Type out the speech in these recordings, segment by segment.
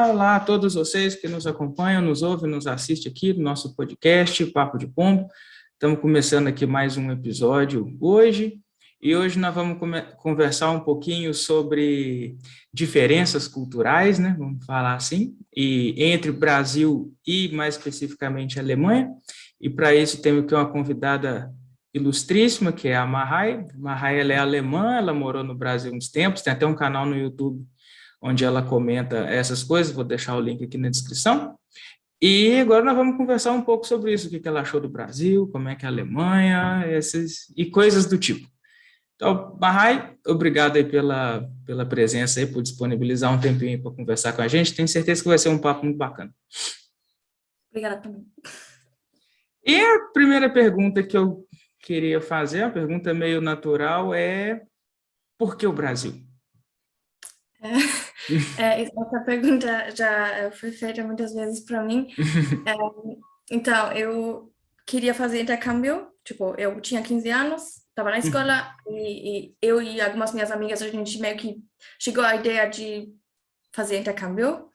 olá a todos vocês que nos acompanham, nos ouvem, nos assistem aqui no nosso podcast, Papo de Pombo. Estamos começando aqui mais um episódio hoje, e hoje nós vamos conversar um pouquinho sobre diferenças culturais, né? Vamos falar assim, e entre Brasil e, mais especificamente, Alemanha. E para isso temos aqui uma convidada ilustríssima, que é a Mahai. Mahai, ela é alemã, ela morou no Brasil uns tempos, tem até um canal no YouTube onde ela comenta essas coisas, vou deixar o link aqui na descrição. E agora nós vamos conversar um pouco sobre isso, o que ela achou do Brasil, como é que é a Alemanha, e coisas do tipo. Então, Mahai, obrigado aí pela presença aí, por disponibilizar um tempinho para conversar com a gente. Tenho certeza que vai ser um papo muito bacana. Obrigada também. E a primeira pergunta que eu queria fazer, a pergunta meio natural, é por que o Brasil? Essa pergunta já foi feita muitas vezes para mim. Então, eu queria fazer intercâmbio. Tipo, eu tinha 15 anos, estava na escola, e eu e algumas minhas amigas, a gente meio que chegou à ideia de fazer intercâmbio.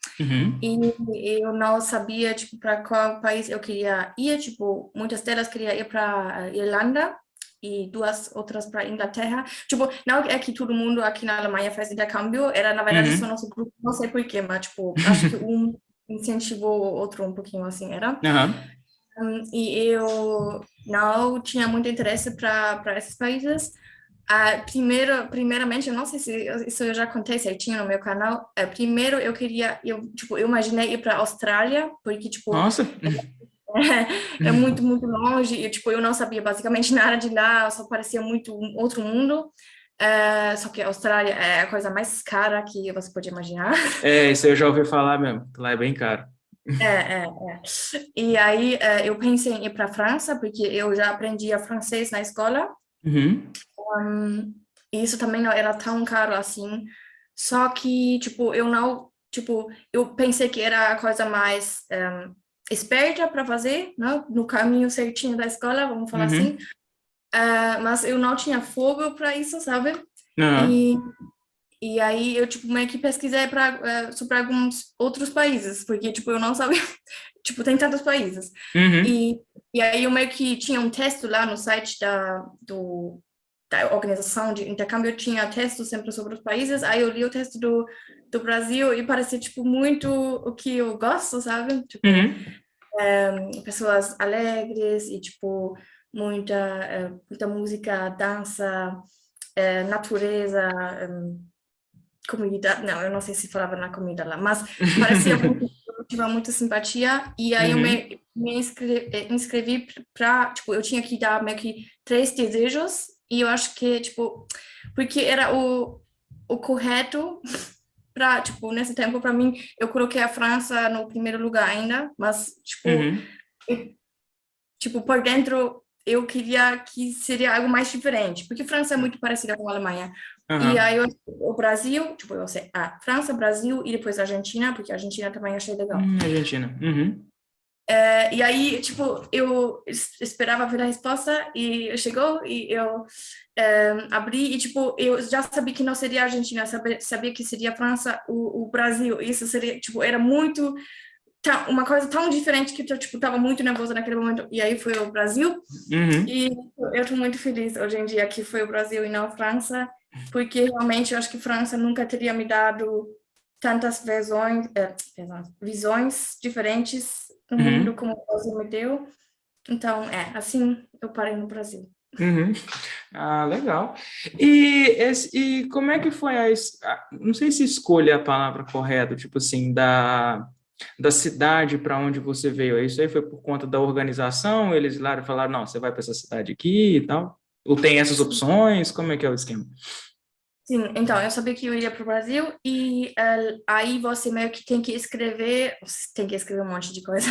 E eu não sabia, tipo, para qual país eu queria ir. Tipo, muitas delas queriam ir para Irlanda e duas outras para Inglaterra. Tipo, não é que todo mundo aqui na Alemanha faz intercâmbio, era, na verdade, só nosso grupo, não sei por quê, mas, tipo, acho que um incentivou o outro um pouquinho assim, era. E eu não tinha muito interesse para esses países. Primeiramente, eu não sei se isso eu já contei certinho no meu canal. Primeiro, eu imaginei ir para a Austrália, porque, tipo, Nossa! é muito, muito longe, e tipo, eu não sabia basicamente nada de lá, só parecia muito um outro mundo. Só que a Austrália é a coisa mais cara que você pode imaginar. Isso eu já ouvi falar mesmo, lá é bem caro. É. E aí eu pensei em ir para a França, porque eu já aprendia francês na escola. E isso também não era tão caro assim. Só que, tipo, eu não, tipo, eu pensei que era a coisa mais esperta para fazer, né? No caminho certinho da escola, vamos falar assim. Mas eu não tinha fogo para isso, sabe? E aí eu, tipo, meio que pesquisei sobre alguns outros países, porque, tipo, eu não sabia, tipo, tem tantos países. E aí eu meio que tinha um texto lá no site da organização de intercâmbio, eu tinha texto sempre sobre os países, aí eu li o texto do Brasil e parecia, tipo, muito o que eu gosto, sabe? Tipo, pessoas alegres e, tipo, muita música, dança, natureza, comida, não, eu não sei se falava na comida lá, mas parecia muito, eu tive muita simpatia, e aí eu me inscrevi para, tipo, eu tinha que dar meio que 3 desejos, e eu acho que, tipo, porque era o correto para, tipo, nesse tempo, para mim, eu coloquei a França no primeiro lugar ainda, mas, tipo, por dentro, eu queria que seria algo mais diferente, porque a França é muito parecida com a Alemanha. E aí o Brasil, tipo, eu sei, França, Brasil e depois a Argentina, porque a Argentina também achei legal. Argentina. E aí, tipo, eu esperava ver a resposta e chegou e eu abri e, tipo, eu já sabia que não seria a Argentina, sabia que seria a França, o Brasil. Isso seria, tipo, era muito uma coisa tão diferente que eu, tipo, tava muito nervosa naquele momento. E aí foi o Brasil. E eu estou muito feliz hoje em dia que foi o Brasil e não a França, porque realmente eu acho que a França nunca teria me dado tantas visões diferentes do mundo como o Brasil me deu. Então, assim eu parei no Brasil. Legal. E como é que foi não sei se escolha é a palavra correta, tipo assim, da cidade para onde você veio? Isso aí foi por conta da organização? Eles lá falaram, não, você vai para essa cidade aqui e tal? Ou tem essas opções? Como é que é o esquema? Sim, então, eu sabia que eu iria para o Brasil e aí você meio que tem que escrever um monte de coisa.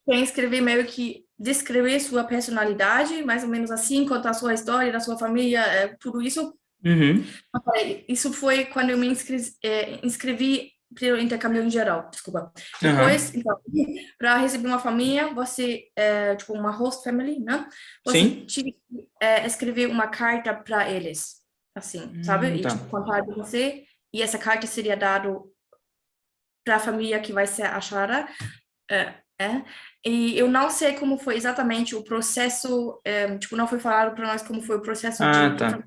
Tem que escrever meio que descrever sua personalidade, mais ou menos assim, contar sua história, da sua família, tudo isso. Isso foi quando eu me inscrevi pelo intercâmbio em geral, desculpa. Depois, então, para receber uma família, você, tipo, uma host family, né? Você tinha que escrever uma carta para eles, assim, sabe? E, tipo, contar de você, e essa carta seria dado para a família que vai ser achada. E eu não sei como foi exatamente o processo, tipo, não foi falado para nós como foi o processo de Tá.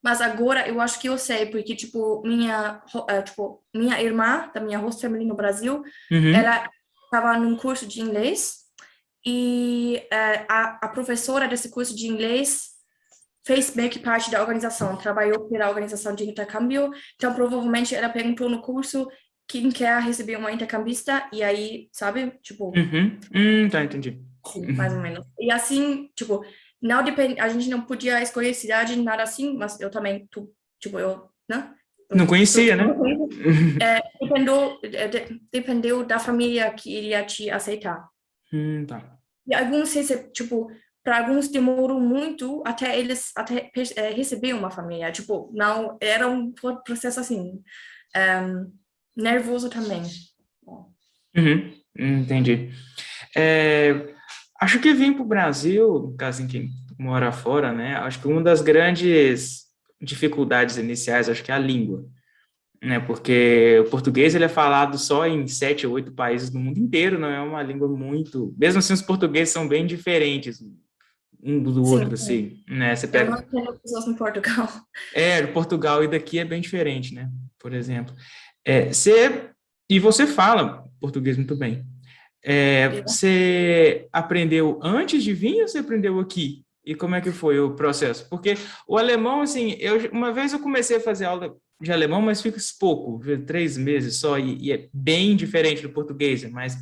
mas agora eu acho que eu sei, porque, tipo, minha irmã, da minha host family no Brasil, Uhum. ela estava num curso de inglês e a professora desse curso de inglês fez meio que parte da organização, trabalhou pela organização de intercâmbio, então provavelmente ela perguntou no curso quem quer receber uma intercambista, e aí, sabe, tipo, Tá, entendi. sim, mais ou menos. E assim, tipo, não depende, a gente não podia escolher cidade, nada assim, mas eu também, tipo, né? Não conhecia, né? Dependeu da família que iria te aceitar. Tá. E alguns, tipo, para alguns demorou muito até eles receber uma família. Tipo, não, era um processo assim, nervoso também. Entendi. Acho que vim para o Brasil, no caso em quem mora fora, né? Acho que uma das grandes dificuldades iniciais, acho que é a língua, né? Porque o português ele é falado só em 7 ou 8 países do mundo inteiro, não é uma língua muito. Mesmo assim, os portugueses são bem diferentes um do Sim, outro, assim, né? Você eu não pega. tenho pessoas em Portugal. Portugal e daqui é bem diferente, né? Por exemplo. E você fala português muito bem. Você aprendeu antes de vir ou você aprendeu aqui? E como é que foi o processo? Porque o alemão, assim, uma vez eu comecei a fazer aula de alemão, mas fica pouco, 3 meses só, e é bem diferente do português, é mais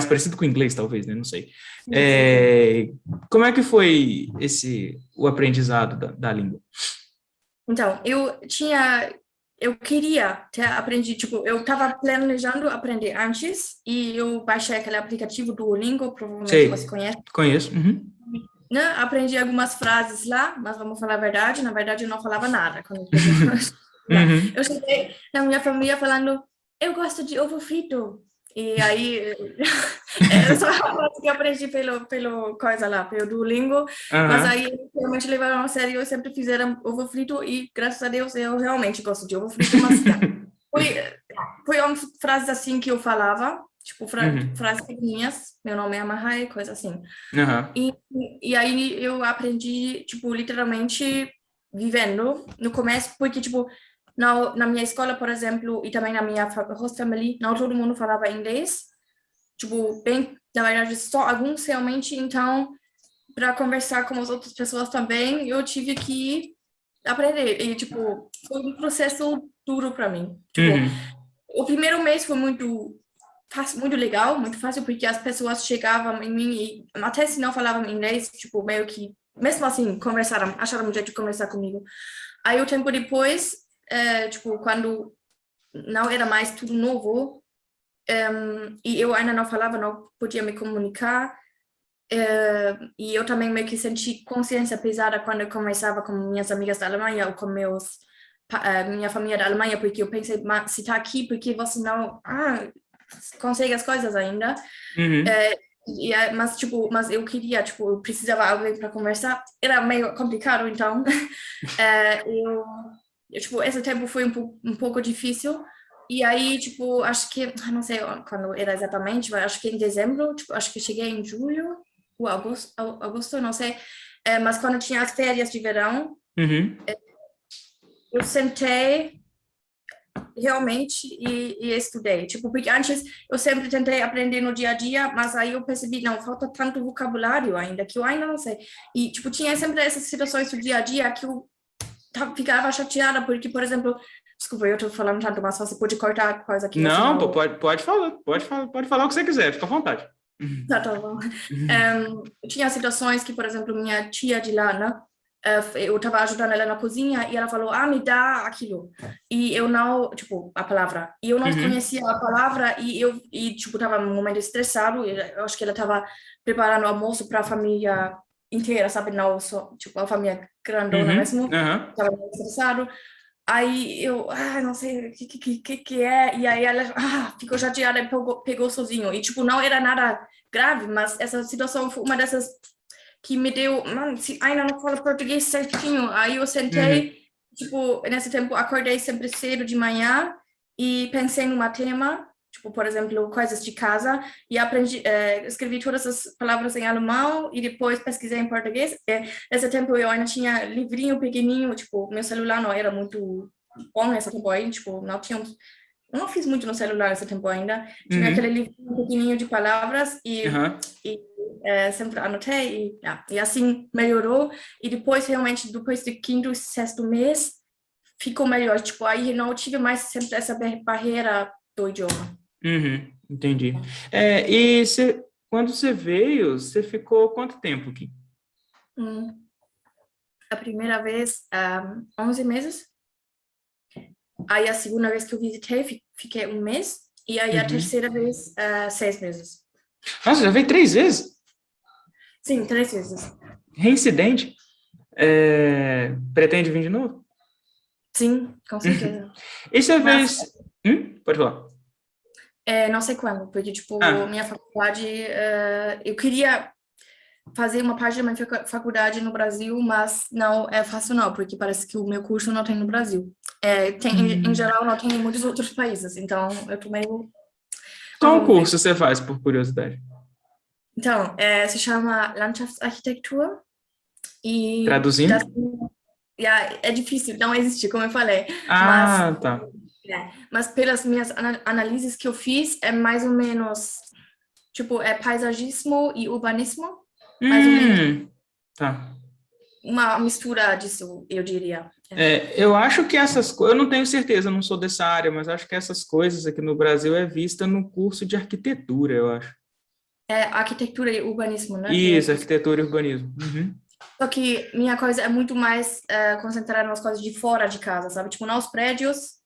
parecido com o inglês, talvez, né? Não sei. Sim. Como é que foi o aprendizado da língua? Então, eu queria ter aprendido, tipo, eu estava planejando aprender antes e eu baixei aquele aplicativo do Duolingo, provavelmente você Sei, conhece, conheço. Uhum. né? Aprendi algumas frases lá, mas vamos falar a verdade, na verdade eu não falava nada quando eu peguei lá. Uhum. Eu cheguei na minha família falando, eu gosto de ovo frito. E aí, era só a frase que eu aprendi pelo coisa lá, pelo Duolingo, mas Aham. aí eles realmente levaram a sério, eu sempre fizeram ovo frito e, graças a Deus, eu realmente gosto de ovo frito, mas foi, foi uma frase assim que eu falava, tipo, Uhum. frases pequenininhas, meu nome é Mahai, coisa assim. Aham. E, e aí eu aprendi, tipo, literalmente vivendo no começo, porque, tipo, na minha escola, por exemplo, e também na minha host family, não todo mundo falava inglês, tipo, bem, na verdade, só alguns realmente, então, para conversar com as outras pessoas também, eu tive que aprender, e, tipo, foi um processo duro para mim. Tipo, Uhum. o primeiro mês foi muito fácil, muito legal, muito fácil, porque as pessoas chegavam em mim e até se não falavam inglês, tipo, meio que, mesmo assim, conversaram, acharam um jeito de conversar comigo. Aí, o tempo depois, tipo, quando não era mais tudo novo, e eu ainda não falava, não podia me comunicar, e eu também meio que senti consciência pesada quando eu conversava com minhas amigas da Alemanha ou com minha família da Alemanha, porque eu pensei, mas se tá aqui, porque você não consegue as coisas ainda? Uhum. Mas, tipo, mas eu queria, tipo, eu precisava de alguém para conversar. Era meio complicado, então. Tipo, esse tempo foi um pouco difícil. E aí, tipo, acho que, não sei quando era exatamente, mas acho que em dezembro, tipo, acho que cheguei em julho, ou agosto, não sei. Mas quando tinha as férias de verão, Uhum. eu sentei realmente e estudei. Tipo, porque antes eu sempre tentei aprender no dia a dia, mas aí eu percebi, não, falta tanto vocabulário ainda, que eu ainda não sei. E, tipo, tinha sempre essas situações do dia a dia que eu ficava chateada, porque, por exemplo, desculpa, eu tô falando tanto, mas você pode cortar a coisa que você Não, pô, não... pode falar o que você quiser, fica à vontade. Tá bom. Tinha situações que, por exemplo, minha tia de lá, né? Eu estava ajudando ela na cozinha e ela falou, me dá aquilo. E eu não, tipo, a palavra. E eu não Uhum. conhecia a palavra tipo, estava num momento estressado. Eu acho que ela estava preparando almoço para a família inteira, sabe? Não só, tipo, a família grandona Uhum. mesmo. Aham. Estava estressado. Aí eu, não sei o que é. E aí ela, ficou chateada e pegou sozinho. E, tipo, não era nada grave, mas essa situação foi uma dessas que me deu, mano, se ainda não falo português certinho. Aí eu Uhum. sentei, tipo, nesse tempo acordei sempre cedo de manhã e pensei numa tema tipo, por exemplo, coisas de casa, e aprendi, escrevi todas as palavras em alemão, e depois pesquisei em português. Nesse tempo eu ainda tinha livrinho pequenininho, tipo, meu celular não era muito bom nesse tempo aí, tipo, eu não fiz muito no celular nesse tempo ainda. Tinha aquele livrinho pequenininho de palavras sempre anotei e assim melhorou. E depois, realmente, depois do quinto e sexto mês, ficou melhor. Tipo, aí não tive mais sempre essa barreira do idioma. Entendi. Quando você veio, você ficou quanto tempo aqui? A primeira vez, 11 meses. Aí a segunda vez que eu visitei, fiquei um mês. E aí a terceira vez, 6 meses. Nossa, já veio 3 vezes? Sim, 3 vezes. Reincidente? Pretende vir de novo? Sim, com certeza. E você Mas Pode falar. não sei quando, porque, tipo, Ah. minha faculdade, eu queria fazer uma parte da minha faculdade no Brasil, mas não é fácil não, porque parece que o meu curso não tem no Brasil. Em geral, não tem em muitos outros países, então eu tô meio... Qual curso você faz, por curiosidade? Então, se chama Landschaftsarchitektur e... Traduzindo? É difícil, não existe, como eu falei. Ah, tá. Mas pelas minhas análises que eu fiz, é mais ou menos, tipo, paisagismo e urbanismo, mais ou menos tá. uma mistura disso, eu diria. Eu acho que essas coisas, eu não tenho certeza, não sou dessa área, mas acho que essas coisas aqui no Brasil é vista no curso de arquitetura, eu acho. Arquitetura e urbanismo, né? Isso, arquitetura e urbanismo. Só que minha coisa é muito mais concentrada nas coisas de fora de casa, sabe? Tipo, nos prédios,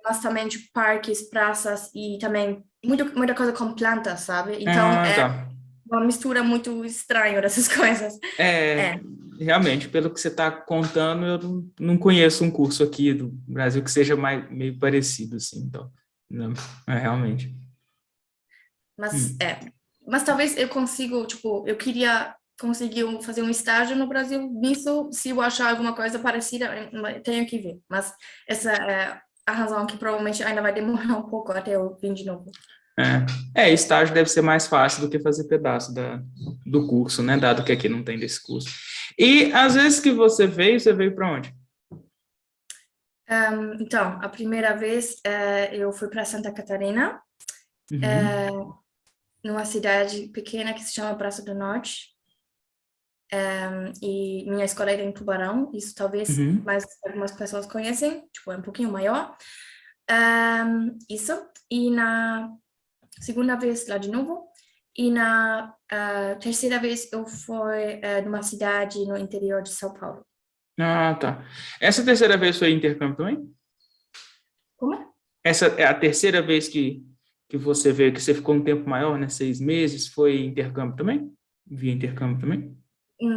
mas também tipo, parques, praças e também muita coisa com plantas, sabe? Então, Tá. uma mistura muito estranha dessas coisas. Realmente, pelo que você está contando, eu não conheço um curso aqui do Brasil que seja meio parecido, assim, então, não, realmente. Mas talvez eu consiga, tipo, eu queria conseguir fazer um estágio no Brasil nisso, se eu achar alguma coisa parecida, tenho que ver. Mas essa é a razão que provavelmente ainda vai demorar um pouco até eu vir de novo. Estágio deve ser mais fácil do que fazer pedaço do curso, né? Dado que aqui não tem desse curso. E às vezes que você veio para onde? Então, a primeira vez eu fui para Santa Catarina, numa cidade pequena que se chama Praça do Norte. E minha escola era em Tubarão, isso talvez mais algumas pessoas conhecem, tipo, é um pouquinho maior. Isso, e na segunda vez lá de novo, e na terceira vez eu fui numa cidade no interior de São Paulo. Ah, tá. Essa terceira vez foi intercâmbio também? Como? Essa é a terceira vez que você veio, que você ficou um tempo maior, né? 6 meses, foi intercâmbio também? Via intercâmbio também?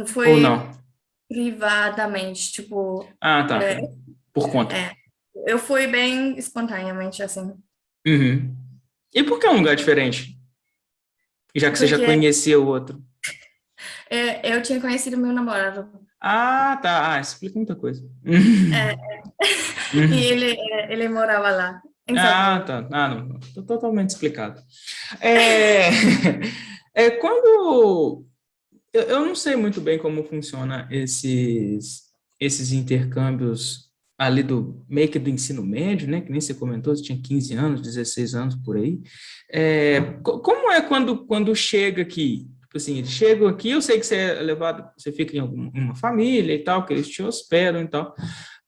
Foi ou não? privadamente, tipo... Ah, tá. Por conta. Eu fui bem espontaneamente, assim. E por que um lugar diferente? Já que você já conhecia o outro. Eu tinha conhecido meu namorado. Ah, tá. Explica muita coisa. E ele morava lá, em São Paulo. Tá. Não. Tô totalmente explicado. Quando... Eu não sei muito bem como funciona esses intercâmbios ali meio que do ensino médio, né? Que nem você comentou, você tinha 15 anos, 16 anos por aí. Como é quando chega aqui? Tipo assim, chegam aqui, eu sei que você é levado, você fica em uma família e tal, que eles te hospedam e tal,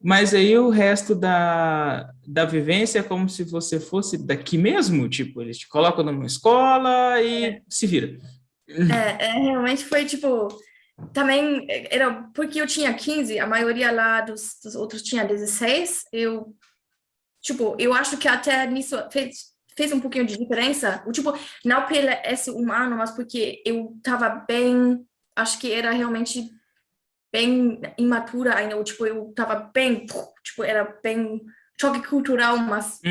mas aí o resto da vivência é como se você fosse daqui mesmo, tipo, eles te colocam numa escola e se vira. Realmente foi, tipo... Também era porque eu tinha 15, a maioria lá dos outros tinha 16. Eu acho que até nisso fez um pouquinho de diferença. Tipo, não pelo esse um ano, mas porque eu tava bem, acho que era realmente bem imatura ainda. Tipo, eu tava bem, tipo, era bem choque cultural, mas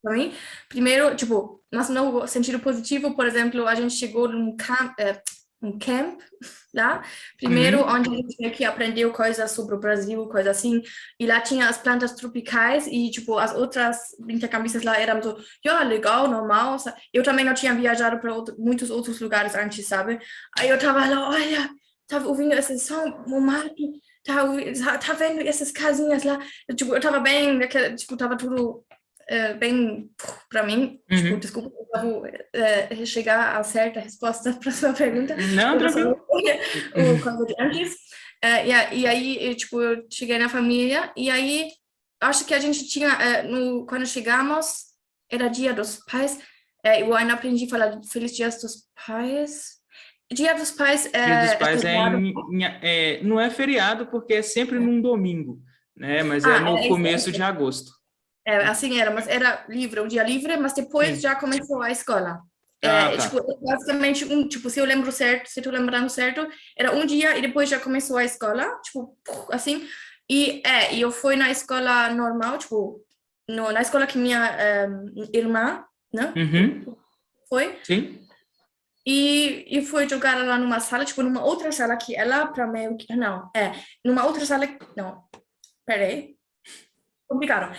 para mim, primeiro, tipo, mas no sentido positivo, por exemplo, a gente chegou num campo, um camp lá, primeiro onde a gente tinha que aprender coisas sobre o Brasil, coisa assim, e lá tinha as plantas tropicais e, tipo, as outras intercambistas lá eram so, legal, normal, sabe? Eu também não tinha viajado para muitos outros lugares antes, sabe? Aí eu tava lá, olha, tava ouvindo esse som, o mato, tá vendo essas casinhas lá, eu tava bem, tipo, tava tudo bem para mim, tipo, desculpa, eu vou chegar a certa resposta para sua pergunta. Não, tranquilo. O coisa de antes. E aí, tipo, eu cheguei na família, e aí, acho que a gente tinha, quando chegamos, era Dia dos Pais, eu ainda aprendi a falar Feliz Dia dos Pais. Dia dos Pais Dia dos Pais feriado. não é feriado porque é sempre num domingo, né? Mas é no começo de agosto. Assim era, mas era livre, um dia livre, mas depois já começou a escola. Tá. Tipo, basicamente, tipo, se eu lembro certo, se tu lembrando certo, era um dia e depois já começou a escola, tipo, assim. E eu fui na escola normal, tipo, na escola que minha irmã, né? Foi. Sim. E fui jogar lá numa sala, tipo, numa outra sala que ela, para meio que. Não, numa outra sala. Não, peraí. Complicado.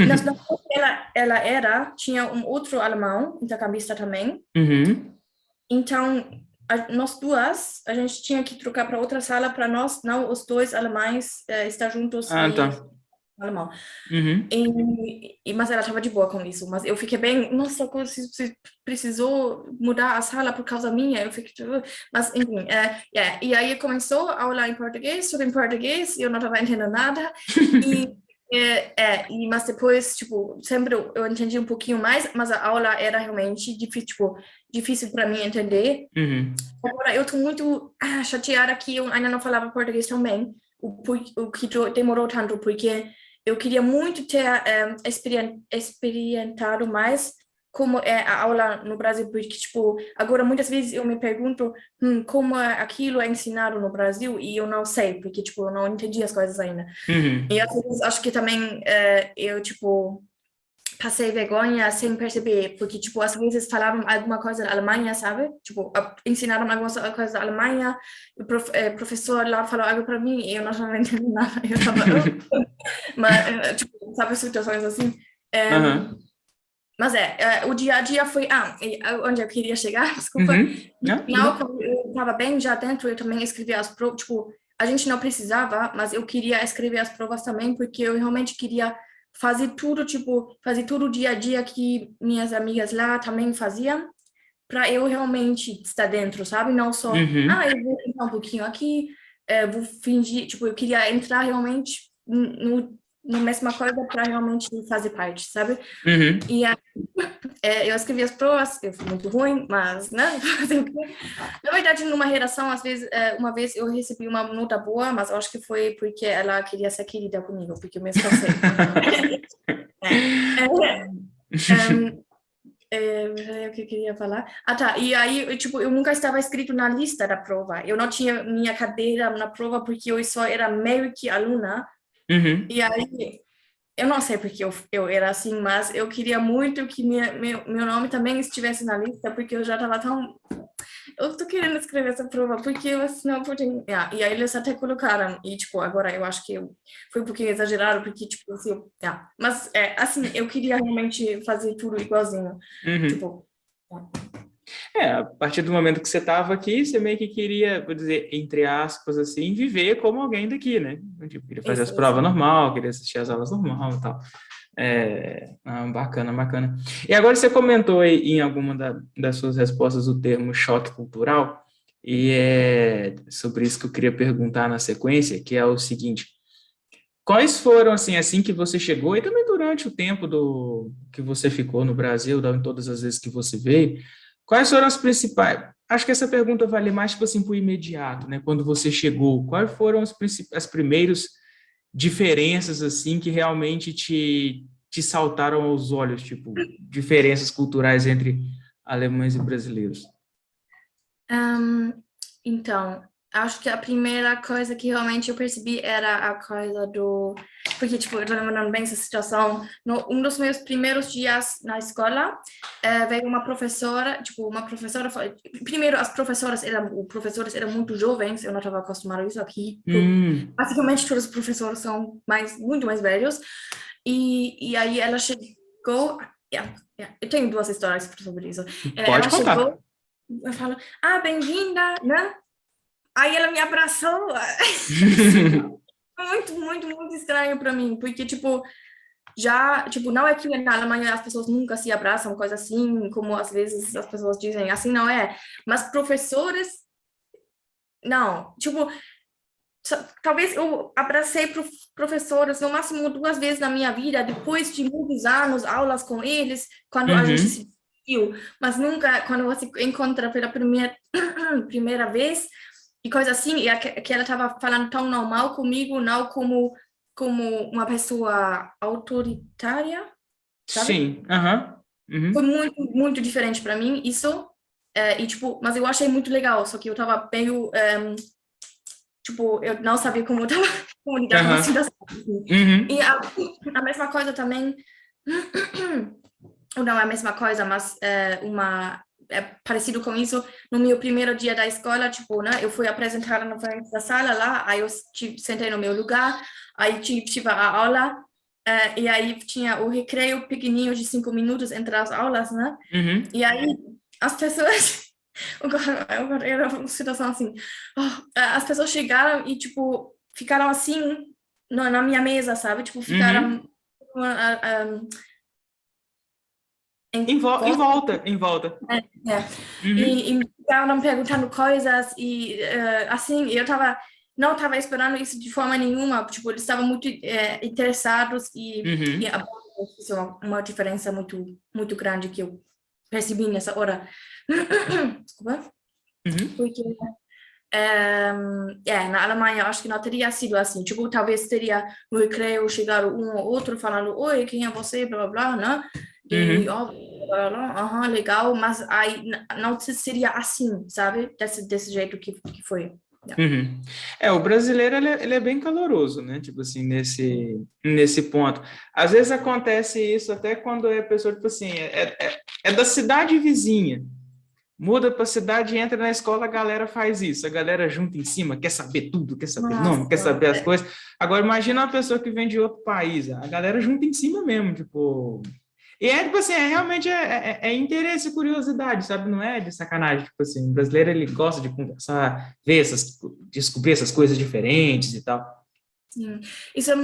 Na sala que ela tinha um outro alemão, intercambista também. Então, nós duas, a gente tinha que trocar para outra sala para nós, não os dois alemães, estar juntos Tá. alemão. Mas ela estava de boa com isso. Mas eu fiquei bem, nossa, você precisou mudar a sala por causa minha. Eu fiquei, mas enfim, e aí começou a aula em português, tudo em português, e eu não estava entendendo nada. Mas depois, tipo, sempre eu entendi um pouquinho mais, mas a aula era realmente difícil, tipo, difícil para mim entender. Agora, eu tô muito chateada que eu ainda não falava português também, o que demorou tanto, porque eu queria muito ter experimentado mais como é a aula no Brasil, porque, tipo, agora muitas vezes eu me pergunto como aquilo é ensinado no Brasil e eu não sei, porque, tipo, eu não entendi as coisas ainda. E às vezes acho que também eu, tipo, passei vergonha sem perceber, porque, tipo, às vezes falavam alguma coisa da Alemanha, sabe? Tipo, ensinaram alguma coisa da Alemanha, o professor lá falou algo para mim e eu não estava entendendo nada. Eu tava, mas, tipo, sabe, situações assim. Mas o dia a dia foi... onde eu queria chegar, desculpa. No final, quando eu estava bem já dentro, eu também escrevia as provas, tipo, a gente não precisava, mas eu queria escrever as provas também, porque eu realmente queria fazer tudo, tipo, fazer tudo o dia a dia que minhas amigas lá também faziam, para eu realmente estar dentro, sabe? Não só, eu vou entrar um pouquinho aqui, vou fingir, tipo, eu queria entrar realmente na mesma coisa para realmente fazer parte, sabe? E eu escrevi as provas, eu fui muito ruim, mas, né, fazer o quê? Na verdade, numa redação, às vezes, uma vez eu recebi uma nota boa, mas eu acho que foi porque ela queria ser querida comigo, porque eu me esforcei. O que eu queria falar? Tá, e aí, tipo, eu nunca estava escrito na lista da prova, eu não tinha minha cadeira na prova porque eu só era meio que aluna, e aí... Eu não sei porque eu era assim, mas eu queria muito que meu nome também estivesse na lista, porque eu já estava tão... Eu tô querendo escrever essa prova, porque eu não pude... E aí eles até colocaram, e tipo, agora eu acho que foi um pouquinho exagerado, porque tipo, assim, mas assim, eu queria realmente fazer tudo igualzinho, tipo... A partir do momento que você estava aqui, você meio que queria, vou dizer, entre aspas, assim, viver como alguém daqui, né? Tipo, queria fazer as provas normal, queria assistir as aulas normal e tal. Bacana, bacana. E agora você comentou aí em alguma das suas respostas o termo choque cultural, e é sobre isso que eu queria perguntar na sequência, que é o seguinte: quais foram, assim que você chegou, e também durante o tempo que você ficou no Brasil, em todas as vezes que você veio, quais foram as principais... Acho que essa pergunta vale mais, tipo assim, para o imediato, né? Quando você chegou, quais foram as primeiras diferenças, assim, que realmente te saltaram aos olhos, tipo, diferenças culturais entre alemães e brasileiros? Então, acho que a primeira coisa que realmente eu percebi era a coisa do porque, tipo, eu tô lembrando bem essa situação. Um dos meus primeiros dias na escola, veio uma professora, primeiro, os professores eram muito jovens, eu não estava acostumada a isso aqui. Basicamente, todos os professores são muito mais velhos. E aí ela chegou... eu tenho duas histórias sobre isso. Pode Ela contar. chegou e falou, bem-vinda, né? Aí ela me abraçou. Muito, muito, muito estranho para mim, porque, tipo, não é que na Alemanha as pessoas nunca se abraçam, coisa assim, como às vezes as pessoas dizem, assim não é. Mas professores, não. Tipo, talvez eu abracei professores no máximo 2 vezes na minha vida, depois de muitos anos, aulas com eles, quando a gente se viu, mas nunca quando você encontra pela primeira vez e coisa assim, e que ela estava falando tão normal comigo, não como uma pessoa autoritária, sabe? Sim, Foi muito, muito diferente para mim isso, e tipo, mas eu achei muito legal, só que eu estava meio tipo, eu não sabia como lidar com a situação. E a mesma coisa também, ou não é a mesma coisa, mas parecido com isso, no meu primeiro dia da escola, tipo, né, eu fui apresentada na frente da sala lá, aí eu sentei no meu lugar, aí tive a aula, e aí tinha o recreio pequenininho de 5 minutos entre as aulas, né? E aí as pessoas... Era uma situação assim. As pessoas chegaram e, tipo, ficaram assim na minha mesa, sabe? Tipo, ficaram em volta. E me ficaram perguntando coisas e, assim, eu não estava esperando isso de forma nenhuma. Tipo, eles estavam muito interessados e isso é uma diferença muito, muito grande que eu percebi nessa hora. Desculpa. Porque na Alemanha eu acho que não teria sido assim, tipo, talvez teria no recreio chegado um ou outro falando, oi, quem é você, blá, blá, blá, né? E, blá, blá, blá, legal, mas aí não seria assim, sabe? Desse jeito que foi. O brasileiro, ele é bem caloroso, né? Tipo assim, nesse ponto. Às vezes acontece isso até quando é pessoa, tipo assim, é da cidade vizinha. Muda para a cidade e entra na escola, a galera faz isso. A galera junta em cima, quer saber tudo, quer saber nome, quer saber as coisas. Agora, imagina uma pessoa que vem de outro país. A galera junta em cima mesmo, tipo... E tipo assim, realmente interesse e curiosidade, sabe? Não é de sacanagem. Tipo assim, o brasileiro, ele gosta de conversar, descobrir essas coisas diferentes e tal. Sim, isso é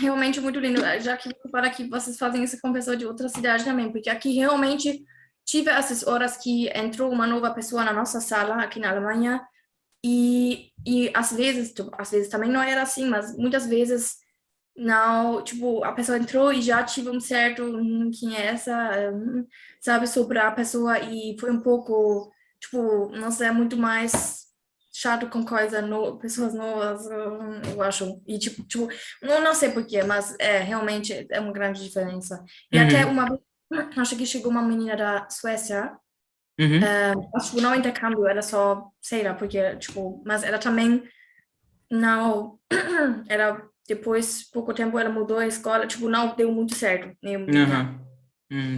realmente muito lindo. Já que para que vocês fazem isso com pessoa de outra cidade também, porque aqui realmente tive essas horas que entrou uma nova pessoa na nossa sala aqui na Alemanha e às vezes também não era assim, mas muitas vezes não, tipo, a pessoa entrou e já tive um certo quem é essa, sabe, sobre a pessoa e foi um pouco, tipo, não sei, muito mais chato com pessoas novas, eu acho. E tipo, não sei porquê, mas realmente é uma grande diferença. E até uma vez, acho que chegou uma menina da Suécia, acho que não intercâmbio, era só, sei lá, porque, tipo, mas ela também não, era depois, pouco tempo, ela mudou a escola, tipo, não deu muito certo.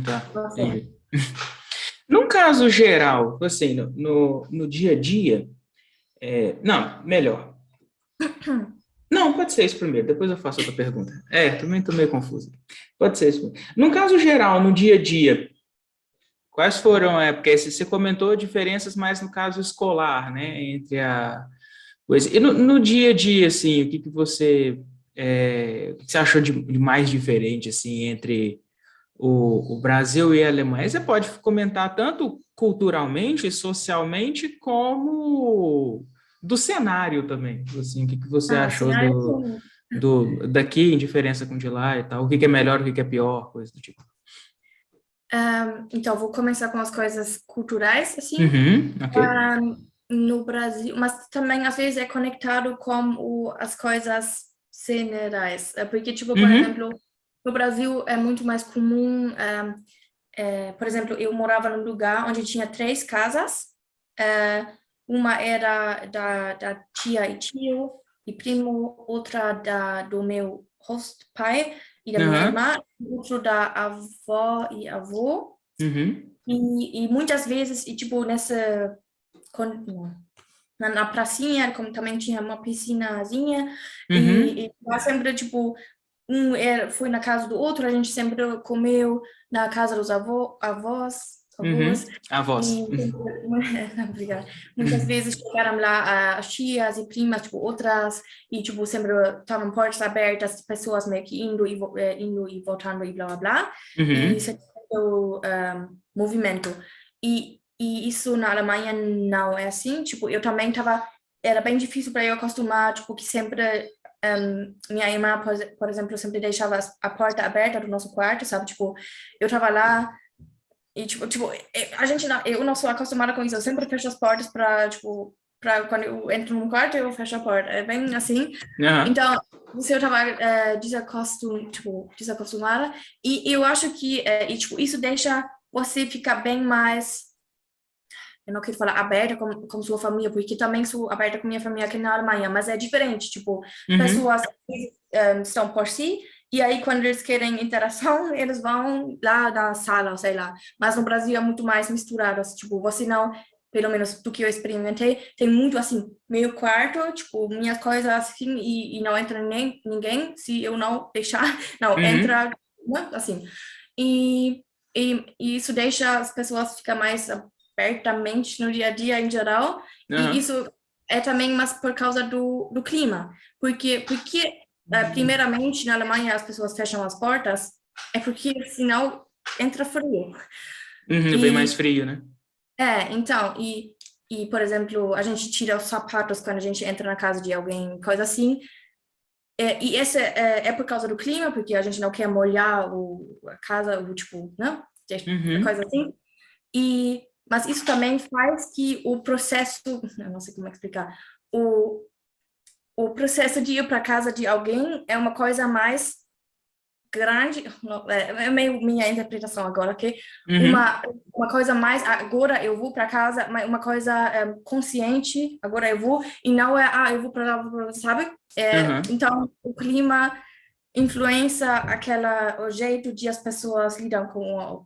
Tá, Não sei. entendi. Num caso geral, assim, no dia a dia, não, melhor. Não, pode ser isso primeiro, depois eu faço outra pergunta. Também estou meio confuso. Pode ser isso primeiro. Num caso geral, no dia a dia, quais foram, porque você comentou diferenças mais no caso escolar, né, entre a coisa. E no dia a dia, assim, o que você achou de mais diferente, assim, entre o Brasil e a Alemanha? Você pode comentar tanto culturalmente, socialmente, como do cenário também, assim, o que você achou Cenário, daqui em diferença com de lá e tal, o que é melhor, o que é pior, coisa do tipo. então, vou começar com as coisas culturais, assim. Ok. No Brasil, mas também às vezes é conectado com as coisas generais. Porque, tipo, por exemplo, no Brasil é muito mais comum, por exemplo, eu morava num lugar onde tinha 3 casas, uma era da tia e tio e primo, outra do meu rosto pai e da minha irmã, outro da avó e avô. E muitas vezes, e tipo, na pracinha, como também tinha uma piscinazinha, e lá sempre, tipo, foi na casa do outro, a gente sempre comeu na casa dos avós. Avós. Obrigada. Muitas vezes chegaram lá as tias e primas, tipo, outras, e, tipo, sempre estavam portas abertas, pessoas meio que indo e voltando e blá, blá, blá. E sempre movimento. E isso na Alemanha não é assim, tipo, eu também era bem difícil para eu acostumar, tipo, que sempre minha irmã, por exemplo, sempre deixava a porta aberta do nosso quarto, sabe, tipo, eu tava lá e, tipo, eu não sou acostumada com isso, eu sempre fecho as portas para quando eu entro num quarto, eu fecho a porta, é bem assim. Então, isso eu tava desacostumada, e eu acho que, tipo, isso deixa você ficar bem mais, eu não quero falar aberta com sua família, porque também sou aberta com minha família aqui na Alemanha, mas é diferente, tipo, pessoas estão por si, e aí quando eles querem interação, eles vão lá na sala, sei lá. Mas no Brasil é muito mais misturado, assim, tipo, você não, pelo menos do que eu experimentei, tem muito, assim, meio quarto, tipo, minhas coisas assim, e não entra ninguém, se eu não deixar, não, entra, né, assim. E isso deixa as pessoas ficar mais abertamente no dia a dia em geral, e isso é também mais por causa do clima, porque primeiramente na Alemanha as pessoas fecham as portas, é porque senão entra frio. Bem mais frio, né? Então, por exemplo, a gente tira os sapatos quando a gente entra na casa de alguém, coisa assim, e esse é por causa do clima, porque a gente não quer molhar a casa, tipo, não? Coisa assim. Mas isso também faz que o processo, eu não sei como explicar, o processo de ir para casa de alguém é uma coisa mais grande, é meio minha interpretação agora, ok? Uma coisa mais, agora eu vou para casa, uma coisa consciente, agora eu vou, e não eu vou para lá, sabe? Então, o clima influencia o jeito de as pessoas lidam com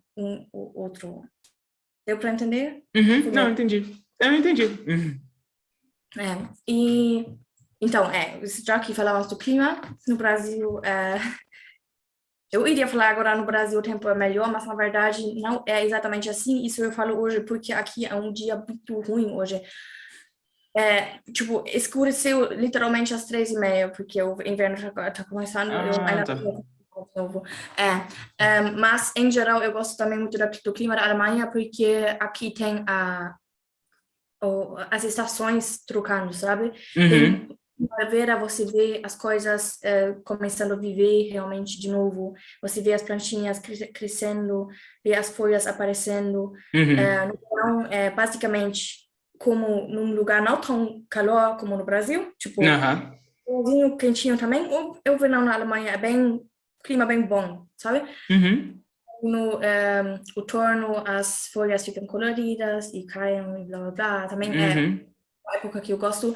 o outro. Deu para entender? Não, entendi. Eu entendi. Então, já que falamos do clima, no Brasil, eu iria falar agora no Brasil o tempo é melhor, mas na verdade não é exatamente assim. Isso eu falo hoje porque aqui é um dia muito ruim hoje. Tipo, escureceu literalmente às 3h30, porque o inverno tá começando, eu ainda Tá. não novo. Mas, em geral, eu gosto também muito do clima da Alemanha, porque aqui tem as estações trocando, sabe? Tem primavera, você vê as coisas começando a viver realmente de novo, você vê as plantinhas crescendo, vê as folhas aparecendo. Então, basicamente, como num lugar não tão calor como no Brasil, tipo, um quentinho também, o verão na Alemanha é clima bem bom, sabe? No outono as folhas ficam coloridas e caem e blá blá blá. Também é a época que eu gosto.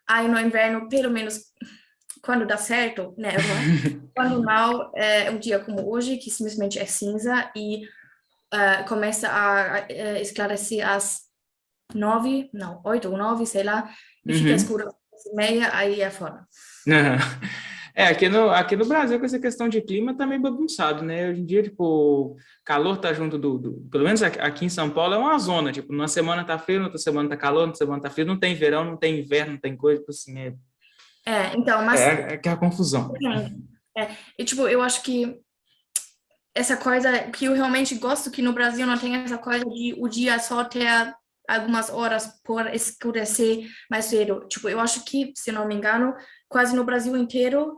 Aí no inverno, pelo menos quando dá certo, neva. Quando não, é um dia como hoje, que simplesmente é cinza e começa a esclarecer às 8 ou 9, sei lá, e fica escuro às 6h30, aí é fora. Aqui no Brasil, com essa questão de clima, tá meio bagunçado, né? Hoje em dia, tipo, calor tá junto pelo menos aqui em São Paulo é uma zona, tipo, numa semana tá frio, outra semana tá calor, outra semana tá frio, não tem verão, não tem inverno, não tem coisa, tipo assim, então, mas... É aquela confusão. E, tipo, eu acho que essa coisa que eu realmente gosto, que no Brasil não tem essa coisa de o dia só ter algumas horas por escurecer mais cedo. Tipo, eu acho que, se não me engano, quase no Brasil inteiro,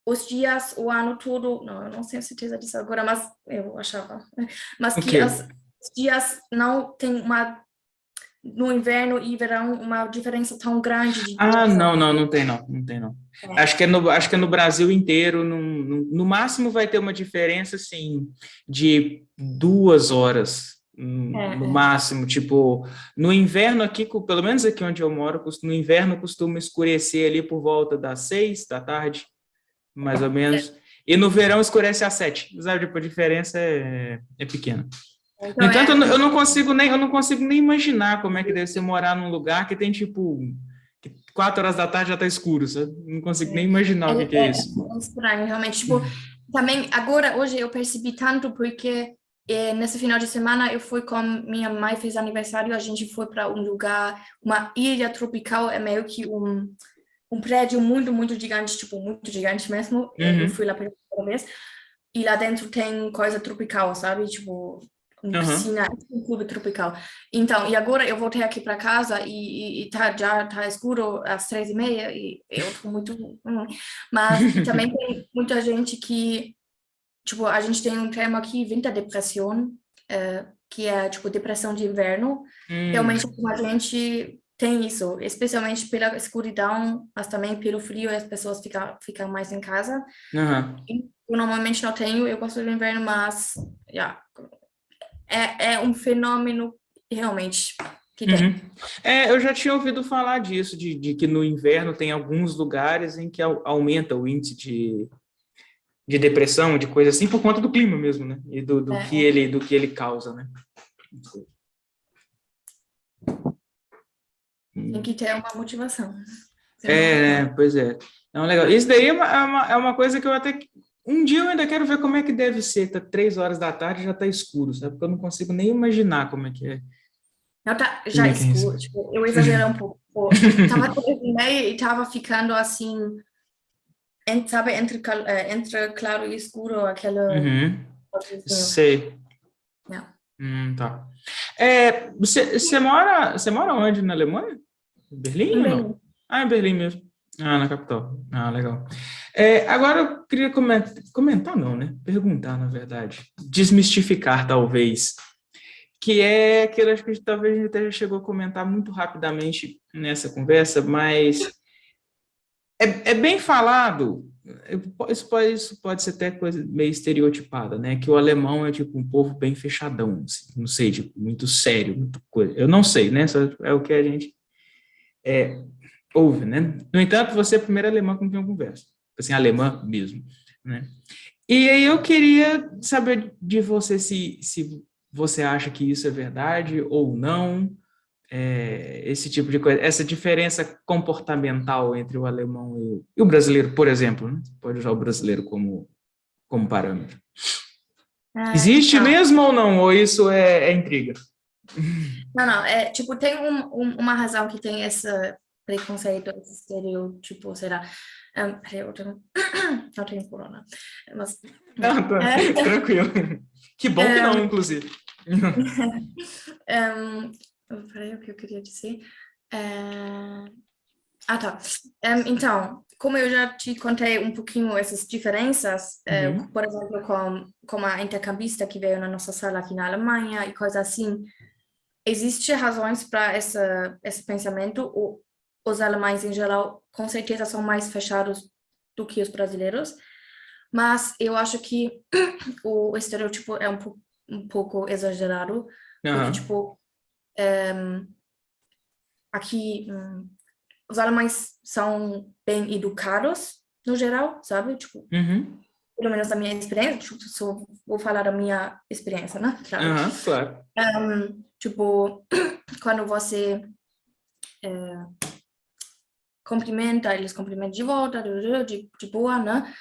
os dias, o ano todo, não, eu não tenho certeza disso agora, mas eu achava, mas que os dias não tem no inverno e verão, uma diferença tão grande de duração. Não tem não. Acho que é no Brasil inteiro, no máximo vai ter uma diferença, assim, de 2 horas, no máximo, tipo, no inverno aqui, pelo menos aqui onde eu moro, no inverno costuma escurecer ali por volta das 6 da tarde, mais ou menos. E no verão escurece às 7, sabe? Tipo, a diferença é pequena. No Então, entanto, eu não consigo nem imaginar como é que deve ser morar num lugar que tem, tipo, 4 horas da tarde já tá escuro, sabe? Não consigo nem imaginar o que é isso. é estranho, realmente. Tipo, também, agora, hoje, eu percebi tanto porque nesse final de semana eu fui com minha mãe, fez aniversário, a gente foi para um lugar, uma ilha tropical, é meio que um prédio muito, muito gigante, tipo, muito gigante mesmo. Eu fui lá pela primeira vez. E lá dentro tem coisa tropical, sabe? Tipo, uma piscina, um clube tropical. Então, e agora eu voltei aqui para casa e já tá escuro às 3h30 e eu tô muito... Mas e também tem muita gente que... Tipo, a gente tem um termo aqui, winterdepressão, que é, tipo, depressão de inverno. Realmente, a gente tem isso, especialmente pela escuridão, mas também pelo frio, as pessoas ficam mais em casa. Eu normalmente não tenho, eu gosto do inverno, mas é um fenômeno realmente que tem. Eu já tinha ouvido falar disso, de que no inverno tem alguns lugares em que aumenta o índice de depressão, de coisa assim, por conta do clima mesmo, né? E do que ele causa, né? Tem que ter uma motivação. Pois é. Então, legal. Isso daí é uma coisa que eu até... Um dia eu ainda quero ver como é que deve ser. Tá 3 horas da tarde e já tá escuro, sabe? Porque eu não consigo nem imaginar como é que é. Não, tá já escuro. Tipo, eu exagerei um pouco. Tava 3h30 e tava ficando assim, sabe, entre claro e escuro, aquela... Sei. Tá. Você mora onde na Alemanha? Em Berlim ou não? Em Berlim mesmo. Na capital. Legal. Agora eu queria comentar não, né? Perguntar, na verdade. Desmistificar, talvez. Que é aquilo, acho que talvez a gente até já chegou a comentar muito rapidamente nessa conversa, mas é bem falado, isso pode ser até coisa meio estereotipada, né? Que o alemão é tipo um povo bem fechadão, assim, não sei, tipo, muito sério, muito coisa. Eu não sei, né? Só é o que a gente ouve, né? No entanto, você é a primeira alemã com quem eu converso, assim, alemã mesmo, né? E aí eu queria saber de você se você acha que isso é verdade ou não, esse tipo de coisa, essa diferença comportamental entre o alemão e o brasileiro, por exemplo, né? Pode usar o brasileiro como parâmetro. Existe mesmo ou não? Ou isso é intriga? Não, tipo, tem uma razão que tem esse preconceito, esse estereótipo, será? Peraí, não tenho corona, mas... Tranquilo. Que bom que não, inclusive. Peraí, o que eu queria dizer? Tá. Então, como eu já te contei um pouquinho essas diferenças, por exemplo, com a intercambista que veio na nossa sala aqui na Alemanha e coisa assim, existem razões para esse pensamento. Os alemães, em geral, com certeza são mais fechados do que os brasileiros, mas eu acho que o estereótipo é um pouco exagerado, porque, tipo, aqui os alemães são bem educados, no geral, sabe? Tipo, pelo menos da minha experiência, tipo, só vou falar da minha experiência, né? Claro. Tipo, quando você cumprimenta, eles cumprimentam de volta, de boa, né?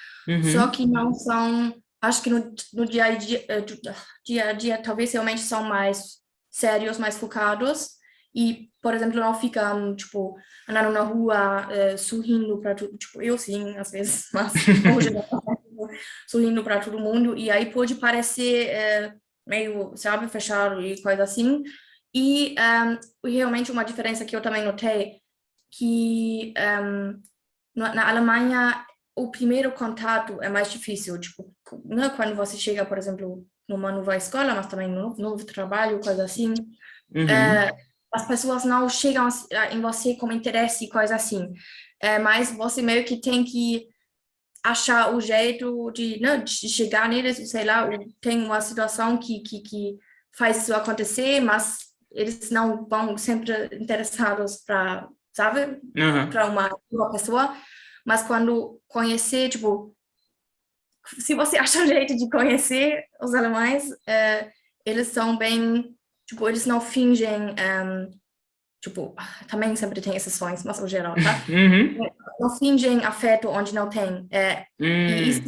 Só que não são, acho que no dia a dia, talvez realmente são mais sérios, mais focados e, por exemplo, não ficam, tipo, andando na rua, sorrindo para tudo, tipo, eu sim, às vezes, mas hoje não, sorrindo para todo mundo, e aí pode parecer meio, sabe, fechado e coisa assim. E realmente uma diferença que eu também notei, que na Alemanha o primeiro contato é mais difícil, tipo, né, quando você chega, por exemplo, numa nova escola, mas também num novo trabalho, coisa assim, as pessoas não chegam em você com interesse e coisa assim, mas você meio que tem que achar o jeito de chegar neles, sei lá, tem uma situação que faz isso acontecer, mas eles não vão sempre interessados para, sabe, para uma pessoa, mas quando conhecer, tipo, se você acha um jeito de conhecer os alemães, eles são bem, tipo, eles não fingem, tipo, também sempre tem exceções, mas no geral, tá? Uhum. Não fingem afeto onde não tem. E isso,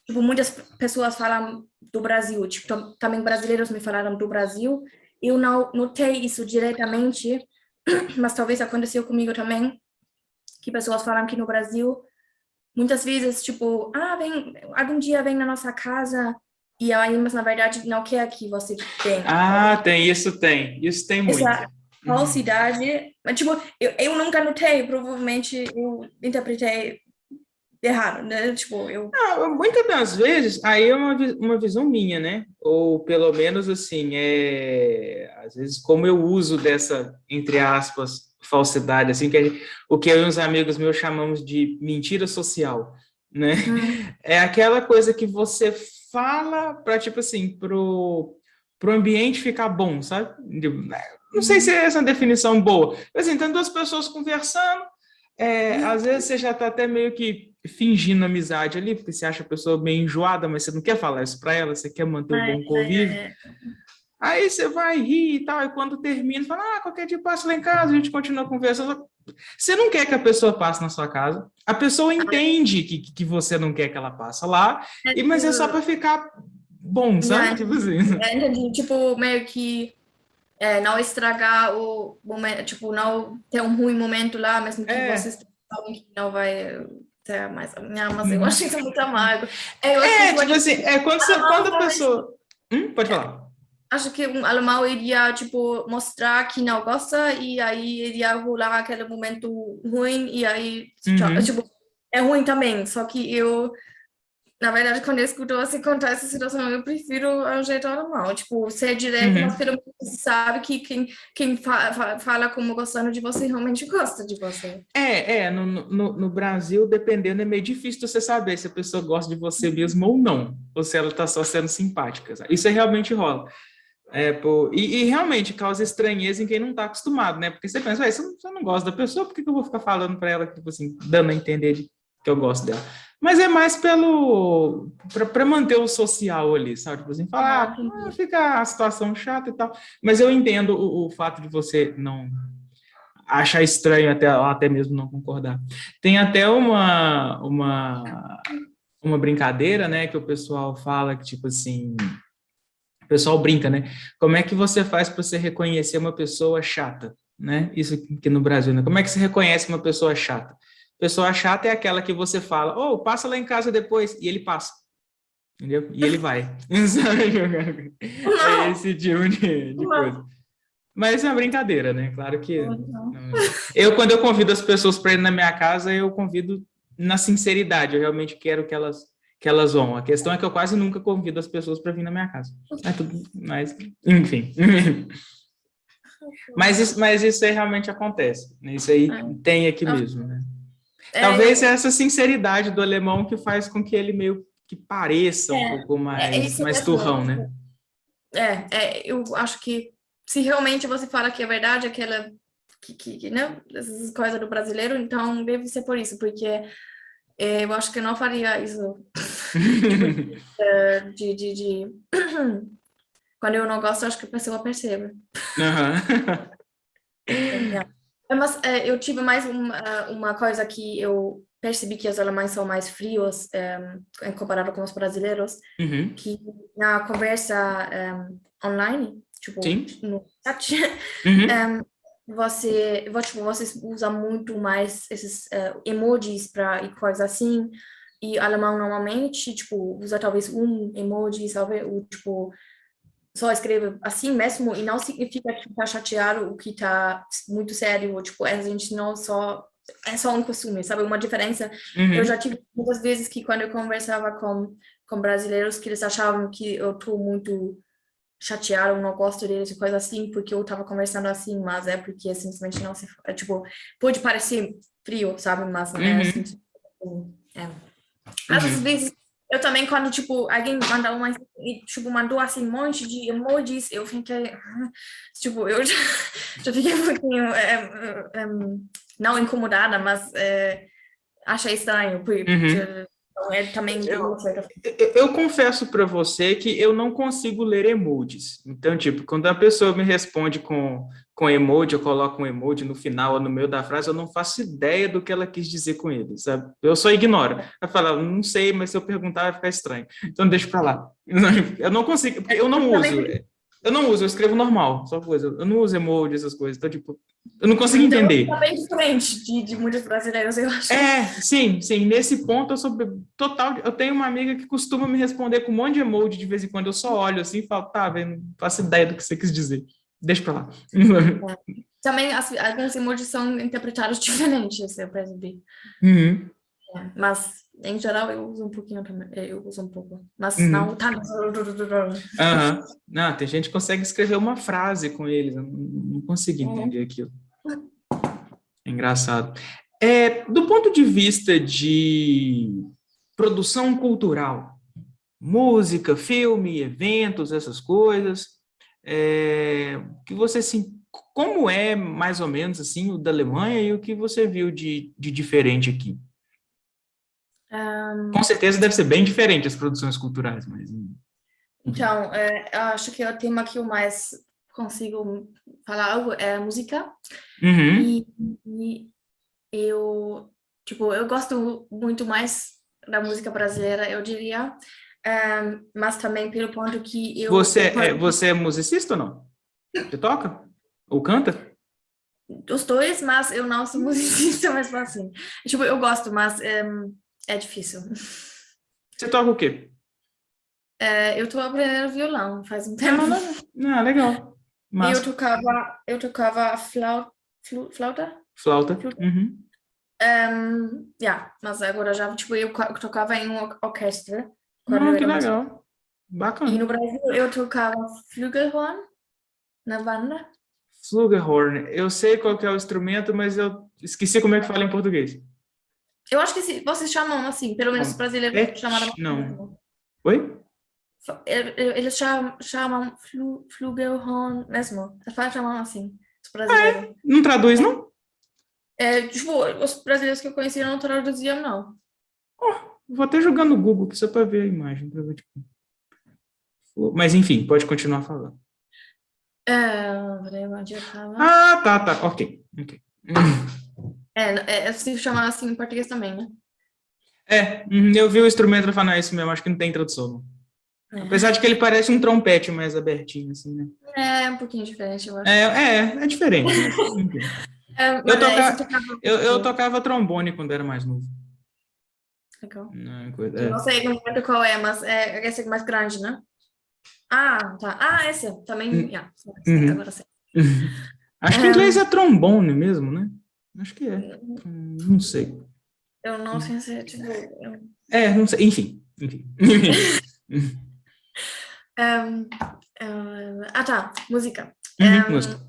tipo, muitas pessoas falam do Brasil, tipo, também brasileiros me falaram do Brasil. Eu não notei isso diretamente, mas talvez aconteceu comigo também, que pessoas falam que no Brasil, muitas vezes, tipo, algum dia vem na nossa casa, e aí, mas na verdade não quer que você venha. Isso tem muito. Essa falsidade, mas, tipo, eu nunca notei, provavelmente eu interpretei errado, né? Tipo, Muitas das vezes, aí é uma visão minha, né? Ou pelo menos assim, às vezes como eu uso dessa, entre aspas, falsidade, assim, o que eu e uns amigos meus chamamos de mentira social, né? É aquela coisa que você fala para, tipo assim, pro ambiente ficar bom, sabe? Não sei se é essa definição boa. Mas, assim, tem duas pessoas conversando, às vezes você já está até meio que fingindo amizade ali, porque você acha a pessoa meio enjoada, mas você não quer falar isso para ela, você quer manter um bom convívio. Aí você vai rir e tal, e quando termina, fala, qualquer dia passa lá em casa, a gente continua conversando. Você não quer que a pessoa passe na sua casa, a pessoa entende que você não quer que ela passe lá, mas é só para ficar bom, sabe? Tipo assim. Entendi, tipo, meio que não estragar o momento, tipo, não ter um ruim momento lá, mesmo que vocês sabem que não vai ter mais. Mas eu acho isso muito amargo. Eu acho Tipo assim, quando a pessoa... pode falar. Acho que um alemão iria, tipo, mostrar que não gosta e aí iria rolar aquele momento ruim e aí, tipo, é ruim também, só que na verdade, quando eu escuto você contar essa situação, eu prefiro o jeito alemão, tipo, ser direto, mas pelo menos você sabe que quem fala como gostando de você realmente gosta de você. No Brasil, dependendo, é meio difícil você saber se a pessoa gosta de você mesmo ou não, ou se ela está só sendo simpática. Sabe? Isso realmente rola. E realmente causa estranheza em quem não está acostumado, né? Porque você pensa, você não gosta da pessoa, por que eu vou ficar falando para ela, tipo assim, dando a entender que eu gosto dela? Mas é mais para manter o social ali, sabe? Tipo assim, falar, fica a situação chata e tal. Mas eu entendo o fato de você não achar estranho, até mesmo não concordar. Tem até uma brincadeira, né, que o pessoal fala que, tipo assim, o pessoal brinca, né? Como é que você faz para você reconhecer uma pessoa chata, né? Isso aqui no Brasil, né? Como é que você reconhece uma pessoa chata? Pessoa chata é aquela que você fala, passa lá em casa depois, e ele passa, entendeu? E ele vai. É esse tipo de coisa. Mas é uma brincadeira, né? Claro que... Quando eu convido as pessoas para ir na minha casa, eu convido na sinceridade, eu realmente quero que elas vão. A questão é que eu quase nunca convido as pessoas para vir na minha casa. Mas enfim. Mas isso aí realmente acontece. Né? Isso aí tem aqui mesmo. Né? Talvez essa sinceridade do alemão que faz com que ele meio que pareça um pouco mais turrão, né? Eu acho que se realmente você fala que é verdade, aquela né, essas coisas do brasileiro, então deve ser por isso, porque eu acho que eu não faria isso de quando eu não gosto, acho que a pessoa percebe. Mas eu tive mais uma coisa que eu percebi que os alemães são mais frios em comparado com os brasileiros, que na conversa online, tipo, no chat, vocês usam muito mais esses emojis e coisas assim, e alemão normalmente, tipo, usa talvez um emoji, sabe, ou tipo, só escreve assim mesmo, e não significa que tá chateado, o que tá muito sério, ou tipo, a gente não só, é só um costume, sabe, uma diferença. Eu já tive muitas vezes que quando eu conversava com brasileiros, que eles achavam que eu tô muito chateado, não gosto deles e coisa assim, porque eu tava conversando assim, mas é porque simplesmente não se... tipo, pode parecer frio, sabe, mas não é assim. Às vezes, eu também, quando, tipo, alguém mandou, assim, um monte de emojis, eu fiquei... Tipo, eu já fiquei um pouquinho... não incomodada, mas achei estranho, é também de uma certa forma. Eu confesso para você que eu não consigo ler emojis. Então, tipo, quando a pessoa me responde com emoji, eu coloco um emoji no final ou no meio da frase, eu não faço ideia do que ela quis dizer com ele, sabe? Eu só ignoro. Eu falo, não sei, mas se eu perguntar vai ficar estranho. Então, deixa para lá. Eu não consigo, porque eu não uso. Eu escrevo normal, só coisa. Eu não uso emoji, essas coisas. Então, tipo, eu não consigo Então, entender. tá bem diferente de muitos brasileiros, eu acho. Sim. Nesse ponto, eu sou total. Eu tenho uma amiga que costuma me responder com um monte de emoji de vez em quando. Eu só olho assim e falo, tá, velho, não faço ideia do que você quis dizer. Deixa pra lá. Também alguns emojis são interpretados diferentes, eu percebi. Uhum. Mas, em geral, eu uso um pouquinho também. Eu uso um pouco. Mas Uhum. não tanto. Não, tem gente que consegue escrever uma frase com eles. Eu não consigo entender aquilo. É engraçado. Do ponto de vista de produção cultural, música, filme, eventos, essas coisas, que você como é mais ou menos assim o da Alemanha e o que você viu de diferente aqui? Com certeza deve ser bem diferente as produções culturais, mas... Então, eu acho que o tema que eu mais consigo falar algo é a música. Uhum. E eu gosto muito mais da música brasileira, eu diria. Mas também pelo ponto que Você é musicista ou não? Você toca? Ou canta? Os dois, mas eu não sou musicista, mesmo assim. Tipo, eu gosto, mas é difícil. Você toca o quê? Eu tô aprendendo violão faz um tempo. Legal. E Massa. eu tocava flauta? Flauta. Uhum. Mas agora já, tipo, eu tocava em uma orquestra quando eu Que era mais... legal. E Bacana. no Brasil eu tocava Flügelhorn na banda. Flugelhorn. Eu sei qual que é o instrumento, mas eu esqueci como é que fala em português. Eu acho que vocês chamam assim, pelo menos os brasileiros chamaram. Não. Oi? Eles chamam Flügelhorn mesmo. Chamam assim, os brasileiros. Não traduz, não? Tipo, os brasileiros que eu conhecia não traduziam, não. Vou até jogar no Google aqui só para ver a imagem. Pra ver, tipo... Mas enfim, pode continuar falando. Peraí, onde eu tava? Tá. Ok. Se chamar assim em português também, né? Eu vi o instrumento e falei, isso mesmo, acho que não tem tradução. Não. Apesar de que ele parece um trompete mais abertinho, assim, né? É um pouquinho diferente, eu acho. É diferente. Mas eu tocava trombone quando era mais novo. Legal. Não, não sei no momento qual é, mas esse é mais grande, né? Tá. Esse também. Agora sei. Acho que em inglês é trombone mesmo, né? Acho que é. Não sei. Eu não sei se é tipo. Não sei. Enfim. Tá. Música. Música.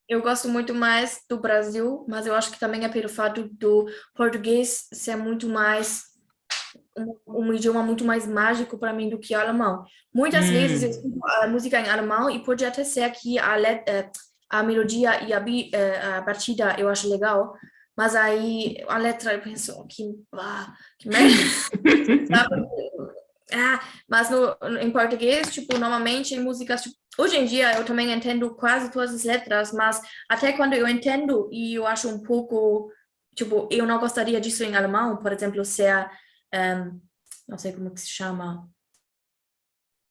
Eu gosto muito mais do Brasil, mas eu acho que também é pelo fato do português ser muito mais um idioma muito mais mágico para mim do que o alemão. Muitas vezes eu escuto a música em alemão e pode até ser que a melodia e a batida eu acho legal, mas aí a letra eu penso, que merda. Mas em português, tipo, normalmente em músicas, tipo, hoje em dia eu também entendo quase todas as letras, mas até quando eu entendo e eu acho um pouco, tipo, eu não gostaria disso em alemão, por exemplo, ser, não sei como que se chama,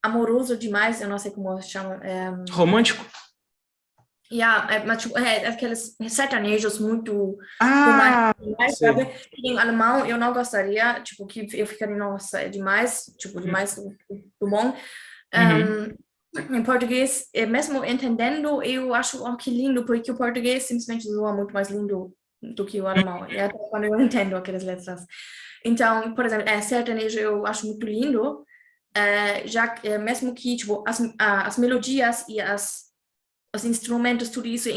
amoroso demais, eu não sei como se chama. Romântico? Mas tipo, aqueles sertanejos muito românticos, sabe? Em alemão eu não gostaria, tipo, que eu ficaria, nossa, é demais, tipo, demais do bom. Em português, mesmo entendendo, eu acho que lindo, porque o português simplesmente soa muito mais lindo do que o alemão, e até quando eu entendo aquelas letras. Então, por exemplo, sertanejo eu acho muito lindo, já mesmo que, tipo, as melodias e os instrumentos, tudo isso,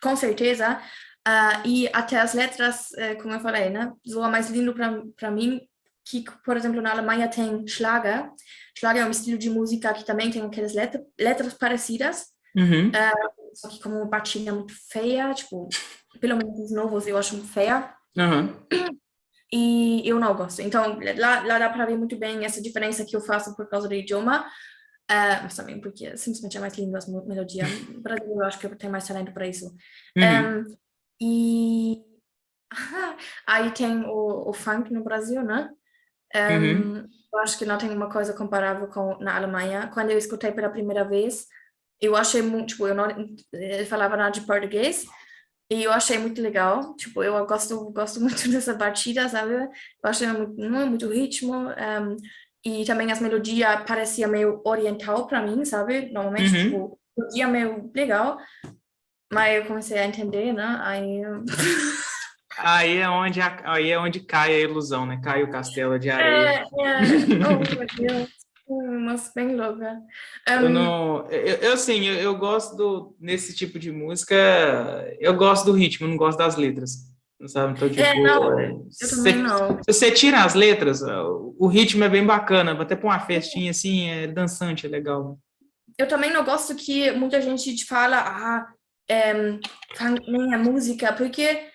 com certeza, e até as letras, como eu falei, né, soa mais lindo para mim, que, por exemplo, na Alemanha tem Schlager. Schlager é um estilo de música que também tem aquelas letras parecidas, só que como batida muito feia, tipo, pelo menos os novos eu acho muito feia. e eu não gosto. Então, lá dá para ver muito bem essa diferença que eu faço por causa do idioma, mas também porque simplesmente é mais lindo as melodias. No Brasil, eu acho que eu tenho mais talento para isso. Uhum, E aí tem o funk no Brasil, né? uhum, Eu acho que não tem uma coisa comparável com na Alemanha. Quando eu escutei pela primeira vez, eu achei muito, tipo, eu não falava nada de português, e eu achei muito legal. Tipo, eu gosto muito dessa batida, sabe? Eu achei muito ritmo. E também as melodias parecia meio oriental para mim, sabe? Normalmente, uhum. tipo, melodia meio legal. Mas eu comecei a entender, né? Aí. Aí é onde cai a ilusão, né? Cai o castelo de areia. Oh, meu Deus. Mas bem louca. Eu Um, não, assim, eu gosto nesse tipo de música, eu gosto do ritmo, eu não gosto das letras, sabe? Então, tipo, não, eu também não. se você tira as letras, o ritmo é bem bacana, até pra uma festinha assim, é dançante, é legal. Eu também não gosto que muita gente te fala, nem a música, porque,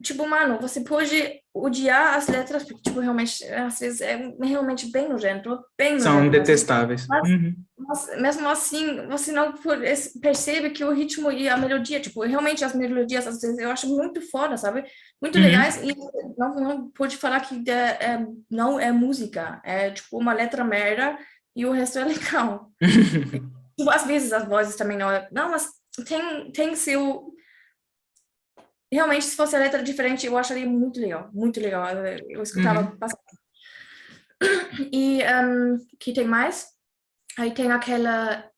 tipo, mano, você pode odiar as letras, porque, tipo, realmente, às vezes é realmente bem São nojento, às vezes. detestáveis. Mas, Uhum, mas mesmo assim, você não percebe que o ritmo e a melodia, tipo, realmente as melodias, às vezes, eu acho muito foda, sabe? Muito legais, uhum. e não pode falar que não é música, é, tipo, uma letra merda, e o resto é legal. Tipo, às vezes as vozes também não é. Não, mas tem seu. Realmente, se fosse a letra diferente, eu acharia muito legal. Muito legal. Eu escutava Uhum. bastante. E que tem mais? Aí tem aquela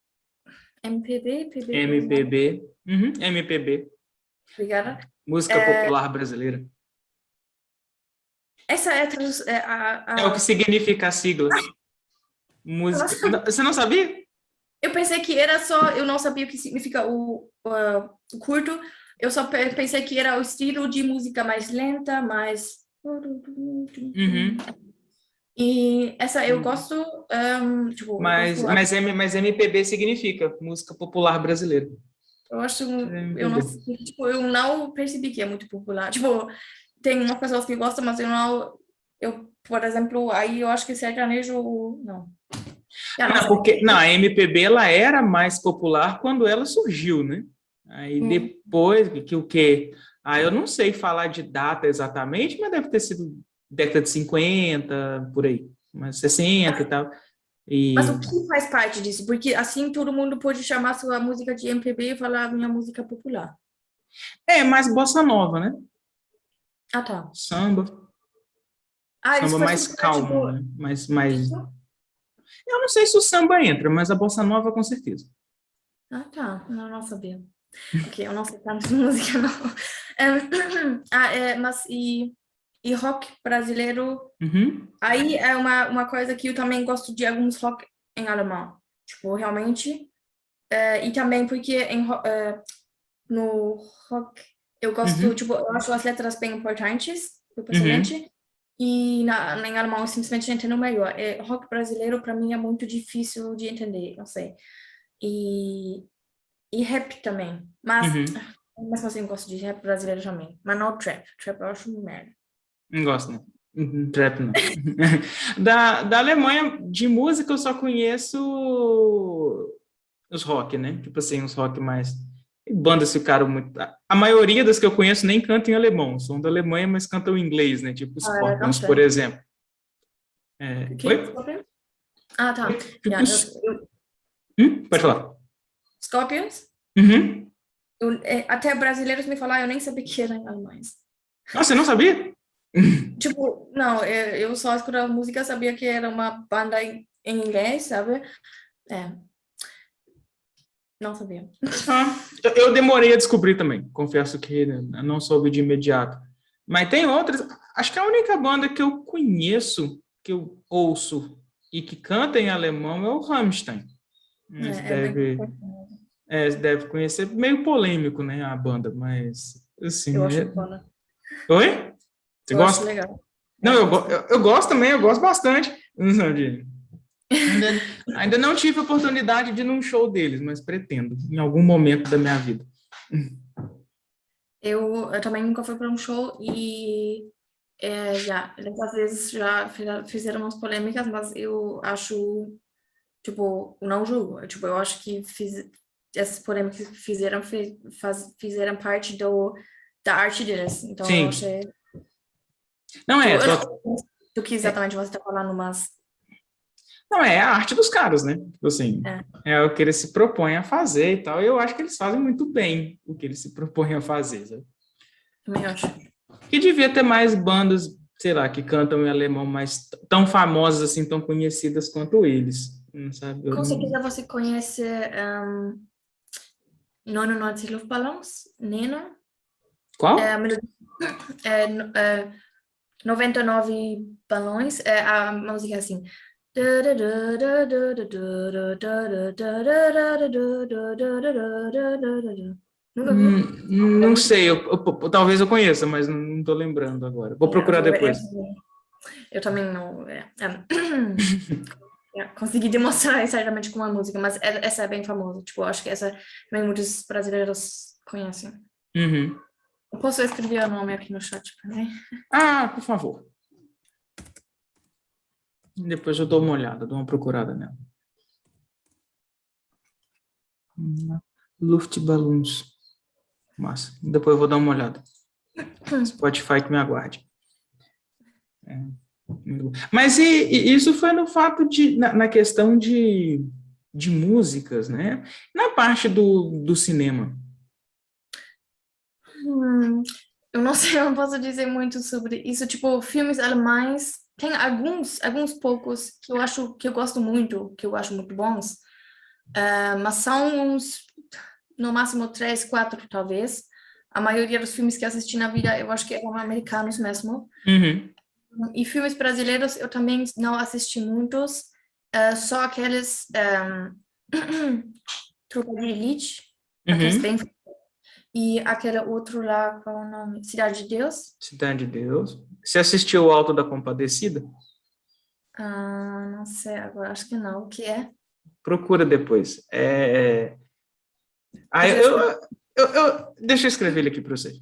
MPB, PB, não, MPB, uhum, MPB, obrigada. música popular brasileira. Essa é É o que significa a sigla. Música. Nossa, Você não sabia? eu pensei que era só. Eu não sabia o que significa o curto. Eu só pensei que era o estilo de música mais lenta, mais. Uhum. E essa eu gosto, tipo, eu Mas, gosto, mas, mas MPB significa música popular brasileira. eu acho, Isso é eu não, MPB. tipo, eu não percebi que é muito popular. Tipo, tem umas pessoas que gostam, mas por exemplo, aí eu acho que sertanejo, não. Eu não Não, sei. porque não, a MPB ela era mais popular quando ela surgiu, né? Aí Hum. depois que o quê? Ah, eu não sei falar de data exatamente, mas deve ter sido década de 50 por aí, mas 60 e tal. Mas o E que faz parte disso? Porque assim todo mundo pode chamar sua música de MPB e falar minha música popular. é mais bossa nova, né? Ah, tá. Samba, Eles samba faz mais tudo parte calmo, do né? Mais. ritmo? Eu não sei se o samba entra, mas a bossa nova com certeza. Ah, tá. Não sabia. Ok, eu não sei tanto de música, não. Mas e rock brasileiro, Uhum, aí é uma coisa que eu também gosto de alguns rock em alemão. Tipo, realmente. E também porque no rock eu gosto, uhum, tipo, eu acho as letras bem importantes, eu uhum. pessoalmente. E em alemão eu simplesmente entendo melhor. Rock brasileiro, para mim, é muito difícil de entender, não sei. E E rap também. Uhum. Mas assim, eu gosto de rap brasileiro também. Mas não trap. Trap eu acho merda. Não gosto, não. Trap, não. Da Alemanha, de música, eu só conheço os rock, né? Tipo assim, os rock mais. Bandas ficaram muito. A maioria das que eu conheço nem cantam em alemão, são da Alemanha, mas cantam em inglês, né? Tipo Não Scorpions, por sei. exemplo. Que? Oi? Scorpions? Ah, tá. Tipo, Yeah, pode falar. Scorpions? Uhum. Até brasileiros me falaram, eu nem sabia que era em alemães. Nossa, você não sabia? Tipo, não, eu só escutava música, sabia que era uma banda em inglês, sabe? É, não sabia. Ah, eu demorei a descobrir também, confesso que não soube de imediato. Mas tem outras, acho que a única banda que eu conheço, que eu ouço e que canta em alemão é o Rammstein. Mas É bem você deve conhecer, meio polêmico, né, a banda, mas eu assim, acho foda. Oi? Você Eu acho gosta? legal. Não, Eu gosto. eu gosto também, eu gosto bastante. Não sabe? Ainda não tive a oportunidade de ir num show deles, mas pretendo, em algum momento da minha vida. Eu também nunca fui para um show e eles às vezes já fizeram umas polêmicas, mas eu acho, tipo, não julgo. Tipo, eu acho que essas polêmicas que fizeram parte da arte deles. Então, eu Sim. achei... Não Tipo, é, eu não sei do que é, exatamente você está falando, mas... não é a arte dos caras, né? Tipo assim, É, é o que eles se propõem a fazer e tal. E eu acho que eles fazem muito bem o que eles se propõem a fazer, sabe? também acho. Que devia ter mais bandas, sei lá, que cantam em alemão, mas tão famosas assim, tão conhecidas quanto eles, sabe? Eu Com não... certeza você conhece 99 Luftballons, Nena? É a Qual? melodia, é 99 balões, a música é assim. Nunca viu? Não sei, talvez eu conheça, mas não estou lembrando agora. Vou procurar depois. Eu também não consegui demonstrar exatamente com uma música, mas essa é bem famosa. Tipo, eu acho que essa também muitos brasileiros conhecem. Uhum. Eu posso escrever o nome aqui no chat também. Ah, por favor. Depois eu dou uma olhada, dou uma procurada nela. Luftballons. Massa. Depois eu vou dar uma olhada. Spotify que me aguarde. É. Mas isso foi no fato na questão de músicas, né? Na parte do cinema. Eu não sei, eu não posso dizer muito sobre isso. Tipo, filmes alemães, tem alguns poucos que eu acho que eu gosto muito, que eu acho muito bons, mas são uns, no máximo 3, 4, talvez. A maioria dos filmes que assisti na vida, eu acho que eram americanos mesmo. Uhum. E filmes brasileiros, eu também não assisti muitos, só aqueles Tropa de Elite, aqueles Uhum. bem... E aquele outro lá, qual é o nome? Cidade de Deus? Cidade de Deus. Você assistiu o Alto da Compadecida? Ah, não sei agora, acho que não. O que é? Procura depois. Ah, Eu já escrevi. deixa eu escrever ele aqui para você.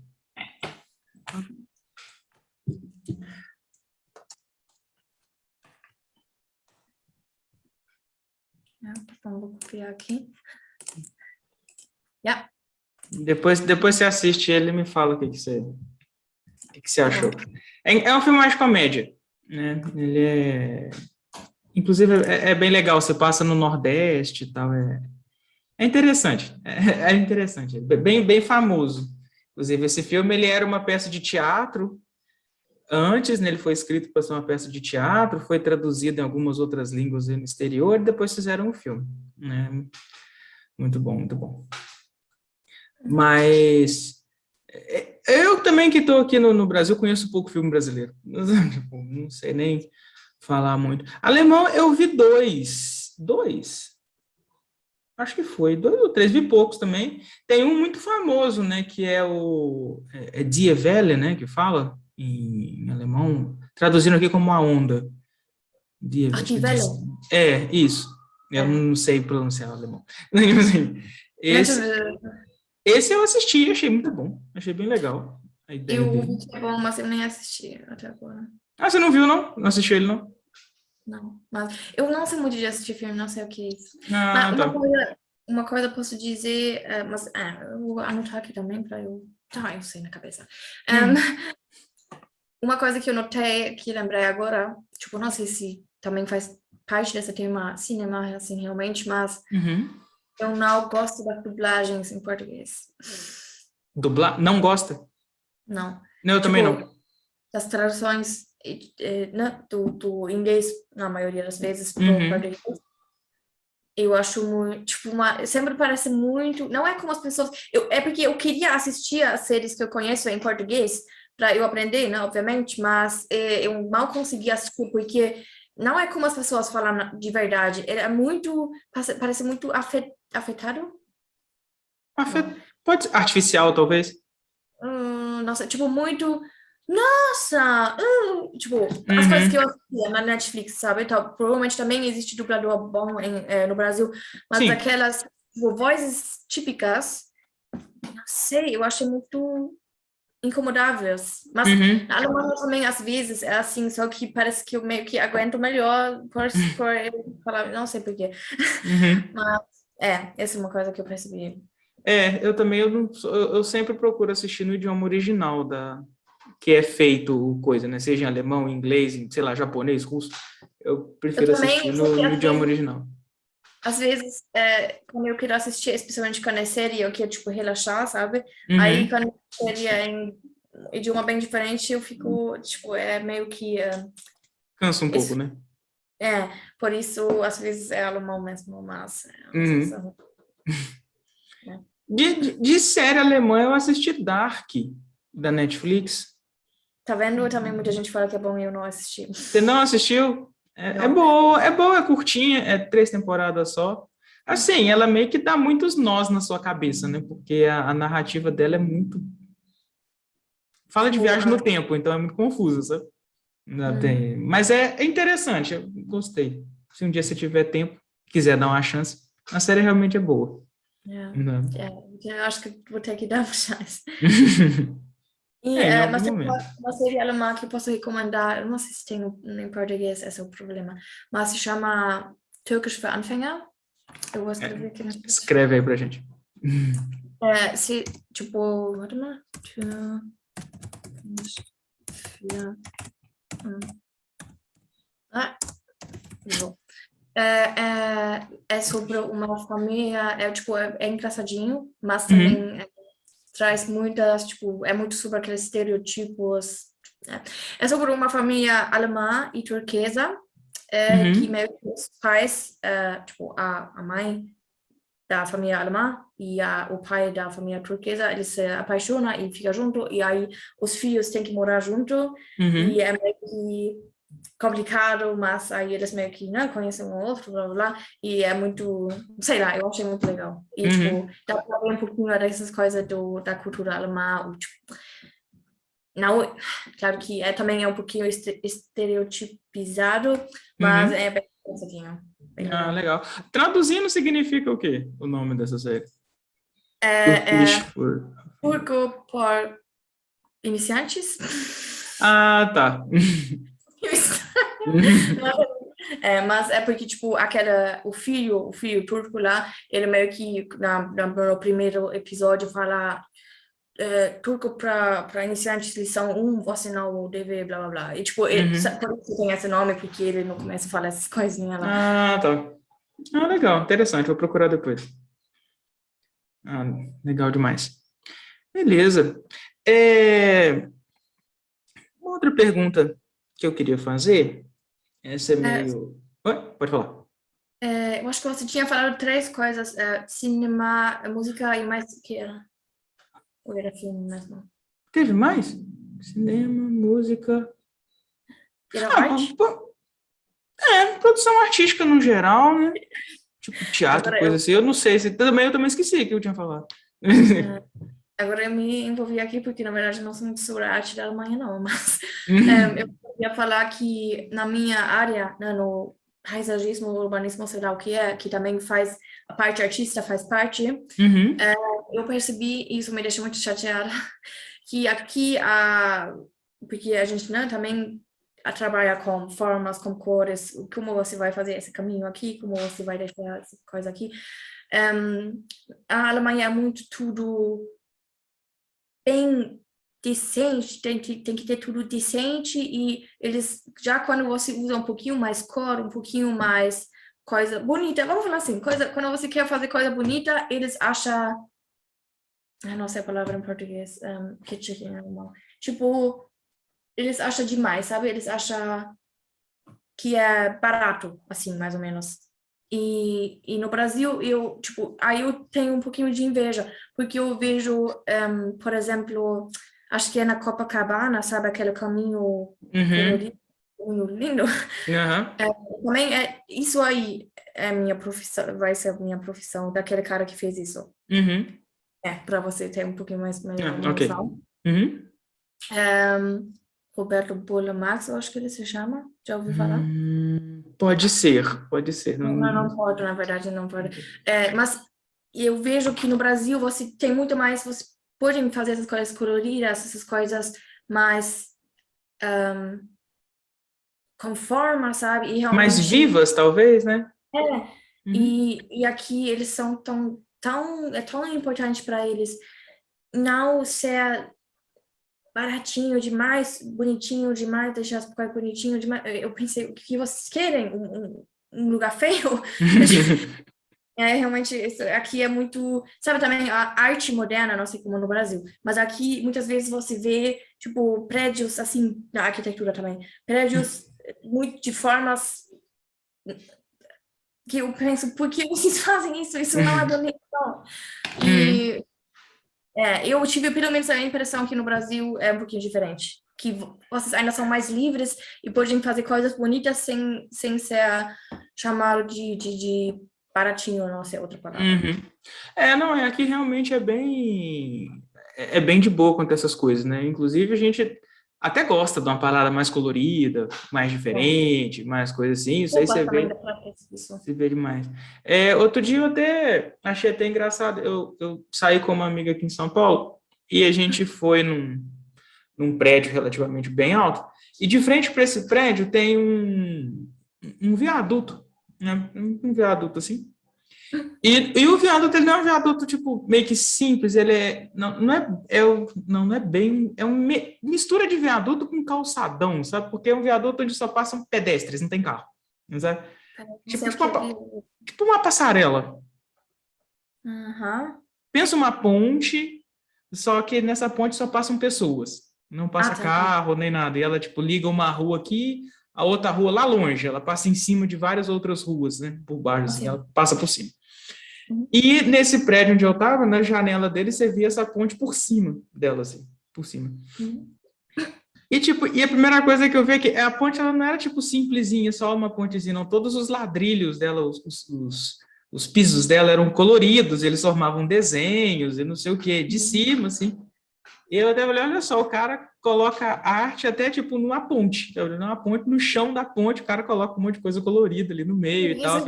Então, vou copiar aqui. Yeah, Depois você assiste ele e me fala o que você tá bom. achou. É um filme mais de comédia, né? Ele inclusive, é bem legal. Você passa no Nordeste e tal. É interessante. É interessante. Bem famoso. Inclusive, esse filme ele era uma peça de teatro. Antes, né, ele foi escrito para ser uma peça de teatro, foi traduzido em algumas outras línguas no exterior, e depois fizeram um filme. Né? Muito bom, muito bom. Mas eu também que estou aqui no Brasil, conheço pouco filme brasileiro. Não sei nem falar muito. Alemão, eu vi dois. Acho que foi, 2 ou 3, vi poucos também. Tem um muito famoso, né, que é o Die Welle, né, que fala em alemão, traduzindo aqui como a onda. Die, Ach, acho que die Welle. isso. Eu É. não sei pronunciar alemão. Assim, Mental, esse eu assisti, achei muito bom. Achei bem legal a ideia eu dele. ouvi que é bom, mas eu nem assisti até agora. Ah, você não viu, não? Não assistiu ele, não? Não, mas eu não sei muito de assistir filme, não sei o que é isso. Mas Ah, tá. uma coisa eu posso dizer, mas eu vou anotar aqui também para eu... Tá, eu sei na cabeça. Hum, Uma coisa que eu notei, que lembrei agora, tipo, não sei se também faz parte desse tema cinema, assim, realmente, mas uhum. eu não gosto das dublagens em português. Dublar? Não gosta? Não. Não, eu também Tipo, não. das traduções né, do inglês, na maioria das vezes, pro Uhum. português, eu acho muito, tipo, sempre parece muito, não é como as pessoas, é porque eu queria assistir as séries que eu conheço em português, para eu aprender, né, obviamente, mas eu mal consegui assistir, porque não é como as pessoas falam de verdade, é muito, parece muito afetado? Não. Pode ser artificial, talvez. Nossa, tipo, muito. Nossa! Tipo, as coisas que eu Uhum. assistia na Netflix, sabe? Então, provavelmente também existe dublador bom no Brasil, mas Sim. aquelas tipo, vozes típicas, não sei, eu achei muito incomodáveis. Mas Uhum, na Alemanha também, às vezes, é assim, só que parece que eu meio que aguento melhor por ele falar, não sei por quê. uhum. Mas, essa é uma coisa que eu percebi. Eu também, eu sempre procuro assistir no idioma original que é feito o coisa, né? Seja em alemão, inglês, sei lá, japonês, russo. Eu Eu prefiro assistir também, só que no idioma original. às vezes, quando eu quero assistir, especialmente quando é série, eu quero, tipo, relaxar, sabe? Aí, Uhum. quando a série é em idioma bem diferente, eu fico, tipo, é meio que... Cansa um pouco, esse- né? é, por isso, às vezes é alemão mesmo, mas às vezes Uhum. é. De série alemã, eu assisti Dark, da Netflix. Tá vendo? Também muita gente fala que é bom e eu não assisti. Você não assistiu? Não. É boa, é curtinha, é 3 temporadas só. Assim, ela meio que dá muitos nós na sua cabeça, né? Porque a narrativa dela é muito. Fala de Tipo, viagem no tempo, então é muito confusa, sabe? Não hum, tem... Mas é interessante, eu gostei. Se um dia você tiver tempo, quiser dar uma chance, a série realmente é boa. é, Né? eu acho que vou ter que dar uma chance. Em algum Mas tem momento. uma série alemã que eu posso recomendar, eu não sei se tem em português, esse é o problema, mas se chama Türkisch für Anfänger. Eu vou escrever aqui na frente. Escreve aí pra gente. Se, tipo, warte mal. Türkisch für... So. É sobre uma família, tipo, é engraçadinho, mas Uhum, também traz muitas, tipo, é muito sobre aqueles estereotipos. É sobre uma família alemã e turquesa, que uhum, meio que os pais, tipo, a mãe da família alemã e o pai da família turquesa, eles se apaixonam e ficam juntos, e aí os filhos têm que morar junto, e uhum, é meio que complicado, mas aí eles meio que, né, conhecem um ao outro, blá, blá, blá, e é muito, sei lá, eu achei muito legal. E, tipo, uhum. dá pra ver um pouquinho dessas coisas da cultura alemã, tipo, não, claro que também é um pouquinho estereotipizado, mas Uhum. é bem engraçadinho, bem Ah, legal. legal. Traduzindo significa o quê? O nome dessa série? É, Turkish é for... turco por iniciantes. Ah, tá. Mas é porque, tipo, o filho turco lá, ele meio que, no primeiro episódio, fala turco para iniciantes, lição 1, você não deve, blá, blá, blá. E, tipo, Uhum. por isso tem esse nome, porque ele não começa a falar essas coisinhas lá. Ah, tá. Ah, legal, interessante. Vou procurar depois. Ah, legal demais. Beleza. É, uma outra pergunta que eu queria fazer, essa é É, meio... Oi? Pode falar. eu acho que você tinha falado três coisas, cinema, música e mais o que era? Ou era filme mesmo? Teve mais? Cinema, música... Era Ah, arte? produção artística no geral, né? Tipo teatro, Agora coisa eu, assim. Eu não sei se eu também esqueci o que eu tinha falado. é, agora eu me envolvi aqui, porque na verdade eu não sou muito sobre a arte da Alemanha, não, mas eu queria falar que na minha área, né, no paisagismo, urbanismo, sei lá o que é, que também faz, a parte artista faz parte, Uhum, eu percebi, e isso me deixa muito chateada, que aqui, porque a gente, né, também trabalha com formas, com cores, como você vai fazer esse caminho aqui, como você vai deixar essa coisa aqui. A Alemanha é muito tudo bem decente, tem que ter tudo decente, e eles, já quando você usa um pouquinho mais cor, um pouquinho mais coisa bonita, vamos falar assim, quando você quer fazer coisa bonita, eles acham, não sei a palavra em português, kitschig em alemão, tipo, eles acham demais, sabe? Eles acham que é barato, assim, mais ou menos. E no Brasil, tipo, aí eu tenho um pouquinho de inveja, porque eu vejo, por exemplo, acho que é na Copacabana, sabe, aquele caminho uhum, colorido, caminho lindo. aham, Também isso aí é minha profissão, vai ser a minha profissão, daquele cara que fez isso. uhum. Para você ter um pouquinho mais melhor uma Ok. noção. Uhum. Roberto Bola Marx, eu acho que ele se chama, já ouviu falar? Pode ser, pode ser. Não, não pode, na verdade, não pode. Mas eu vejo que no Brasil você tem muito mais, podem fazer essas coisas coloridas, essas coisas mais com forma, sabe? E Mais realmente vivas, talvez, né? é. Uhum. E aqui eles são é tão importante para eles não ser baratinho demais, bonitinho demais, deixar as coisas bonitinho demais. Eu pensei, o que vocês querem? Um lugar feio? É, realmente, isso aqui é muito... Sabe também a arte moderna, não sei como no Brasil, mas aqui muitas vezes você vê, tipo, prédios, assim, na arquitetura também, prédios muito de formas que eu penso, por que vocês fazem isso? Isso não é bonito, não. Uhum. E eu tive pelo menos a impressão que no Brasil é um pouquinho diferente, que vocês ainda são mais livres e podem fazer coisas bonitas sem ser chamado de baratinho, não sei outra palavra. Uhum. Não, aqui realmente é bem de boa quanto a essas coisas, né? Inclusive a gente até gosta de uma parada mais colorida, mais É. diferente, mais coisa assim, isso aí Roupas também dá pra ter isso. se vê demais. Outro dia eu até achei até engraçado, eu saí com uma amiga aqui em São Paulo e a gente foi num prédio relativamente bem alto, e de frente para esse prédio tem um viaduto, né? Um viaduto assim. E o viaduto, ele não é um viaduto, tipo, meio que simples, ele não é bem, é uma mistura de viaduto com calçadão, sabe? Porque é um viaduto onde só passam pedestres, não tem carro, sabe? Não sei Tipo, o que. tipo uma passarela. Aham. Pensa uma ponte, só que nessa ponte só passam pessoas, não Ah, passa tá, entendi. carro nem nada, e ela, tipo, liga uma rua aqui, a outra rua lá longe, ela passa em cima de várias outras ruas, né? Por baixo, assim, Assim. ela passa por cima. Uhum. E nesse prédio onde eu estava, na janela dele, você via essa ponte por cima dela, assim, por cima. Uhum. E, tipo, e a primeira coisa que eu vi é que a ponte, ela não era, tipo, simplesinha, só uma pontezinha, não. Todos os ladrilhos dela, os pisos dela eram coloridos, eles formavam desenhos e não sei o quê, de Uhum. cima, assim. E eu até falei, olha só, o cara coloca arte até, tipo, numa ponte, tá vendo? Numa ponte, no chão da ponte, o cara coloca um monte de coisa colorida ali no meio e Isso tal, é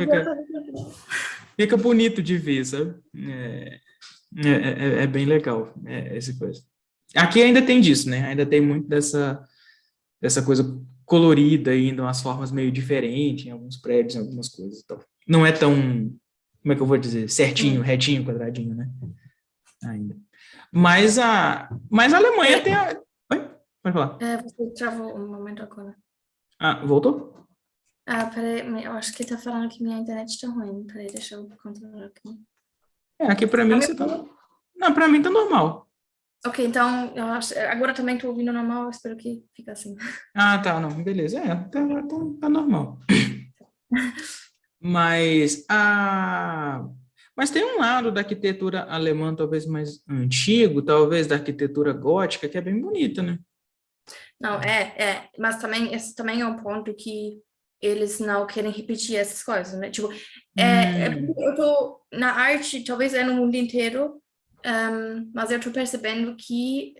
fica bonito de ver, sabe? É bem legal, essa coisa. Aqui ainda tem disso, né? Ainda tem muito dessa coisa colorida ainda, umas formas meio diferentes em alguns prédios, em algumas coisas e tal. Não é tão, como é que eu vou dizer, certinho, Hum. retinho, quadradinho, né? Ainda. Mas a Alemanha tem Peraí, a... Oi? Pode falar. você travou um momento agora. Ah, voltou? Peraí, eu acho que tá falando que minha internet tá ruim. Peraí, deixa eu controlar aqui. Aqui pra Tá mim me você tá... ouvindo? Não, pra mim tá normal. Ok, então, eu acho, agora também tô ouvindo normal, eu espero que fique assim. Ah, tá, não, beleza. Tá normal. Mas, mas tem um lado da arquitetura alemã, talvez mais antigo, talvez da arquitetura gótica, que é bem bonita, né? Não, mas também, esse também é um ponto que eles não querem repetir essas coisas, né? Tipo, Hum, porque eu tô na arte, talvez é no mundo inteiro, mas eu tô percebendo que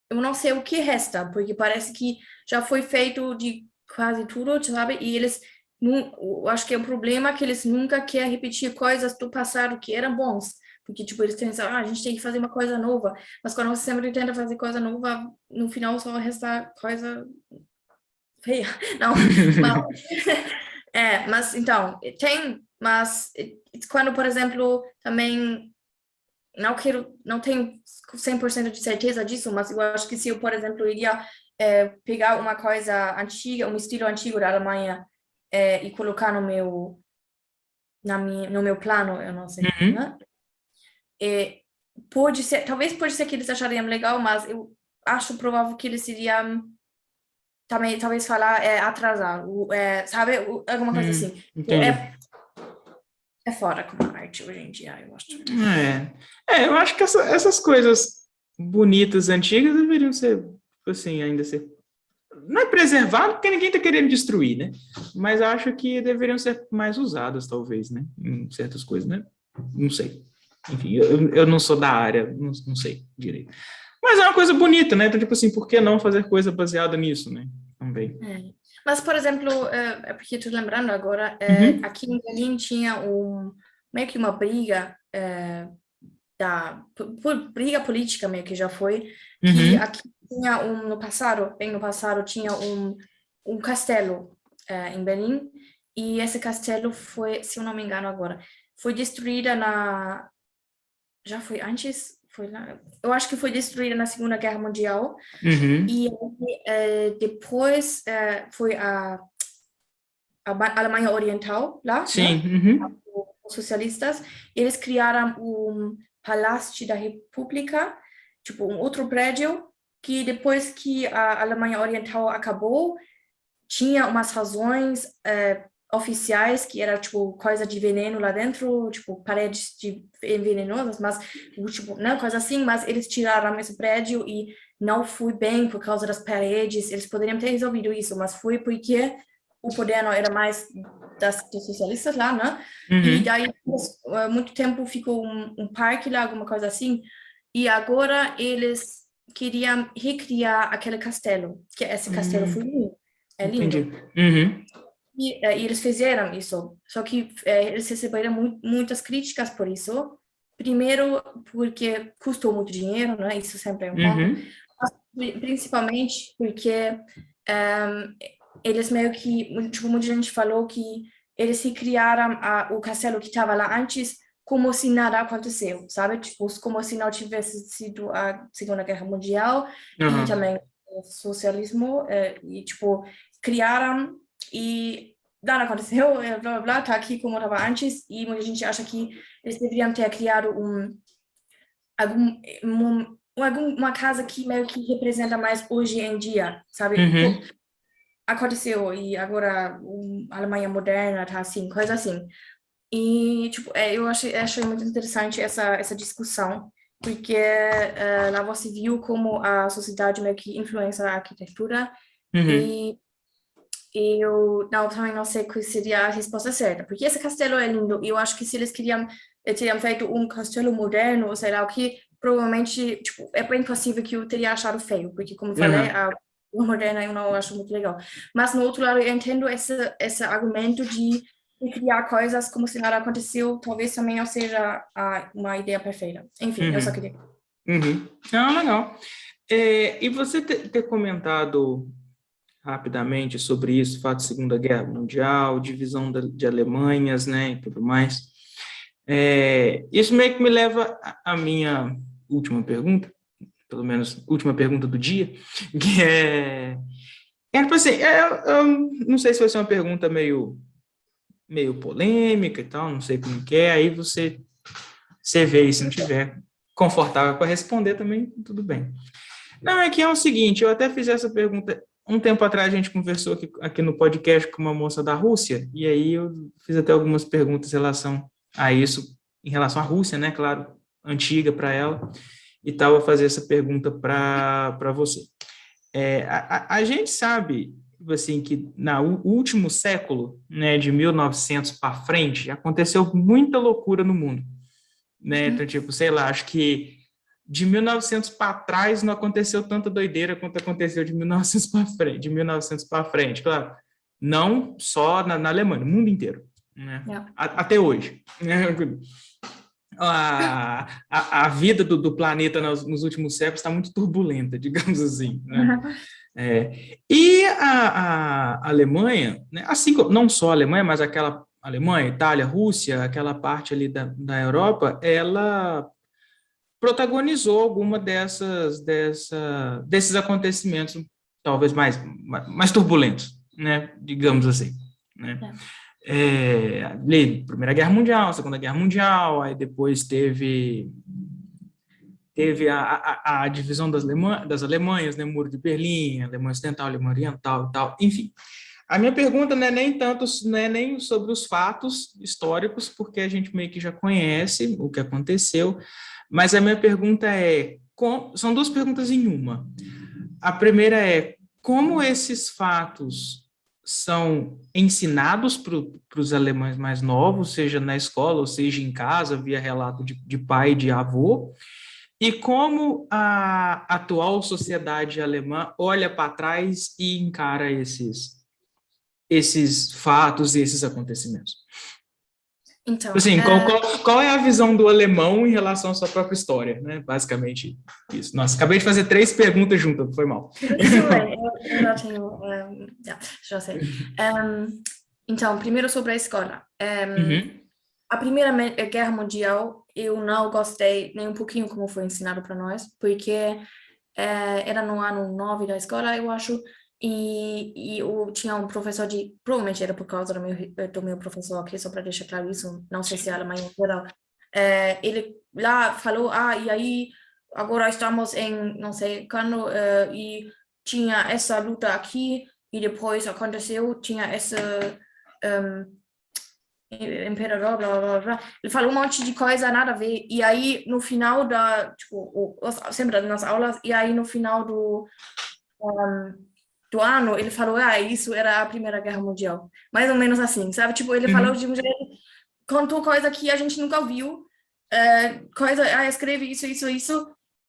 eu não sei o que resta, porque parece que já foi feito de quase tudo, sabe? E eles, eu acho que é o problema que eles nunca querem repetir coisas do passado que eram bons. Porque, tipo, eles pensam, a gente tem que fazer uma coisa nova. Mas quando você sempre tenta fazer coisa nova, no final só resta coisa feia. Não, mas, mas então, mas quando, por exemplo, também não tenho 100% de certeza disso, mas eu acho que se eu, por exemplo, iria pegar uma coisa antiga, um estilo antigo da Alemanha e colocar no meu plano, eu não sei, uhum, né? Talvez pode ser que eles achariam legal, mas eu acho provável que eles iriam também, talvez falar atrasar, sabe? Alguma coisa assim. entendi. É fora com a arte hoje em dia, eu acho. Eu acho que essas coisas bonitas, antigas, deveriam ser, assim, ainda ser. Não é preservado, porque ninguém está querendo destruir, né? Mas acho que deveriam ser mais usadas, talvez, né? Em certas coisas, né? Não sei. Enfim, eu não sou da área, não sei direito. Mas é uma coisa bonita, né? Então, tipo assim, por que não fazer coisa baseada nisso, né? Também. Mas, por exemplo, porque estou lembrando agora, Uhum. aqui em Berlim tinha meio que uma briga por briga política meio que já foi, que Uhum. aqui tinha bem no passado, tinha um castelo em Berlim, e esse castelo foi, se eu não me engano agora, foi destruída já foi antes? Eu acho que foi destruída na Segunda Guerra Mundial, Uhum. e depois foi a Alemanha Oriental lá, Sim. né? Uhum. Os socialistas, eles criaram o Palácio da República, tipo um outro prédio, que depois que a Alemanha Oriental acabou, tinha umas razões oficiais que era tipo coisa de veneno lá dentro, tipo paredes venenosas, mas tipo, né, coisa assim, mas eles tiraram esse prédio e não foi bem por causa das paredes, eles poderiam ter resolvido isso, mas foi porque o poder não era mais dos socialistas lá, né? E Uhum. daí, muito tempo ficou um parque lá, alguma coisa assim, e agora eles queriam recriar aquele castelo, que esse castelo foi lindo. É Entendi. lindo. Uhum. E eles fizeram isso. Só que eles receberam muitas críticas por isso. Primeiro, porque custou muito dinheiro, né? Isso sempre é um ponto. Uhum. Mas, principalmente porque eles meio que, tipo, muita gente falou que eles recriaram o castelo que estava lá antes como se nada aconteceu, sabe? Tipo, como se não tivesse sido a Segunda Guerra Mundial e Uhum. também o socialismo. E, tipo, criaram e nada aconteceu, blá, blá, blá, tá aqui como estava antes, e muita gente acha que eles deveriam ter criado algum, uma casa que meio que representa mais hoje em dia, sabe? Uhum. Aconteceu, e agora a Alemanha moderna tá assim, coisa assim. E, tipo, achei muito interessante essa discussão, porque lá você viu como a sociedade meio que influencia a arquitetura, Uhum. e eu também não sei qual seria a resposta certa, porque esse castelo é lindo, e eu acho que se eles teriam feito um castelo moderno, ou sei lá o que, provavelmente, tipo, é bem possível que eu teria achado feio, porque, como eu falei, Uhum. a moderna eu não acho muito legal. Mas, no outro lado, eu entendo esse argumento de criar coisas como se nada aconteceu, talvez também não seja uma ideia perfeita. Enfim, eu só Uhum. queria... Uhum. Ah, legal. E você ter comentado rapidamente sobre isso, fato de Segunda Guerra Mundial, divisão de Alemanhas, né, e tudo mais. Isso meio que me leva à minha última pergunta, pelo menos última pergunta do dia, que tipo assim, eu não sei se vai ser uma pergunta meio polêmica e tal, não sei como que é, aí você vê, e se não tiver confortável para responder também, tudo bem. Não, é que é o seguinte, eu até fiz essa pergunta um tempo atrás, a gente conversou aqui no podcast com uma moça da Rússia, e aí eu fiz até algumas perguntas em relação a isso, em relação à Rússia, né, claro, antiga para ela, e tal, vou fazer essa pergunta para você. A gente sabe, assim, que no último século, né, de 1900 para frente, aconteceu muita loucura no mundo, né, então, tipo, sei lá, acho que de 1900 para trás não aconteceu tanta doideira quanto aconteceu de 1900 para frente, claro. Não só na Alemanha, no mundo inteiro, né? Yeah. Até hoje, né? A vida do planeta nos últimos séculos está muito turbulenta, digamos assim, né? E a Alemanha, né, assim como não só a Alemanha, mas aquela Alemanha, Itália, Rússia, aquela parte ali da Europa, ela protagonizou alguma desses acontecimentos, talvez mais turbulentos, né? Digamos assim, né? Primeira Guerra Mundial, Segunda Guerra Mundial, aí depois teve a divisão das Alemanhas, né? Muro de Berlim, Alemanha Ocidental, Alemanha Oriental e tal, enfim. A minha pergunta não é nem tanto, não é nem sobre os fatos históricos, porque a gente meio que já conhece o que aconteceu, mas a minha pergunta são duas perguntas em uma. A primeira é, como esses fatos são ensinados para os alemães mais novos, seja na escola, ou seja em casa, via relato de pai e de avô, e como a atual sociedade alemã olha para trás e encara esses fatos e esses acontecimentos. Então, Assim, qual é a visão do alemão em relação à sua própria história, né? Basicamente isso. Nossa, acabei de fazer 3 perguntas juntas, foi mal. isso bem, eu já tenho, já sei. Então, primeiro sobre a escola. Uhum. A Primeira Guerra Mundial, eu não gostei nem um pouquinho como foi ensinado para nós, porque era no ano 9 da escola, eu acho, e eu tinha um professor provavelmente era por causa do meu professor aqui, só para deixar claro isso, não sei se é alemão em geral, ele lá falou, e aí, agora estamos em, não sei quando, e tinha essa luta aqui, e depois aconteceu, tinha essa... imperador, blá, blá, blá. Ele falou um monte de coisa, nada a ver. E aí, no final tipo, sempre nas aulas, e aí no final do ano, ele falou, isso era a Primeira Guerra Mundial. Mais ou menos assim, sabe? Tipo, ele falou Uhum. de um jeito, contou coisa que a gente nunca viu, escreve isso,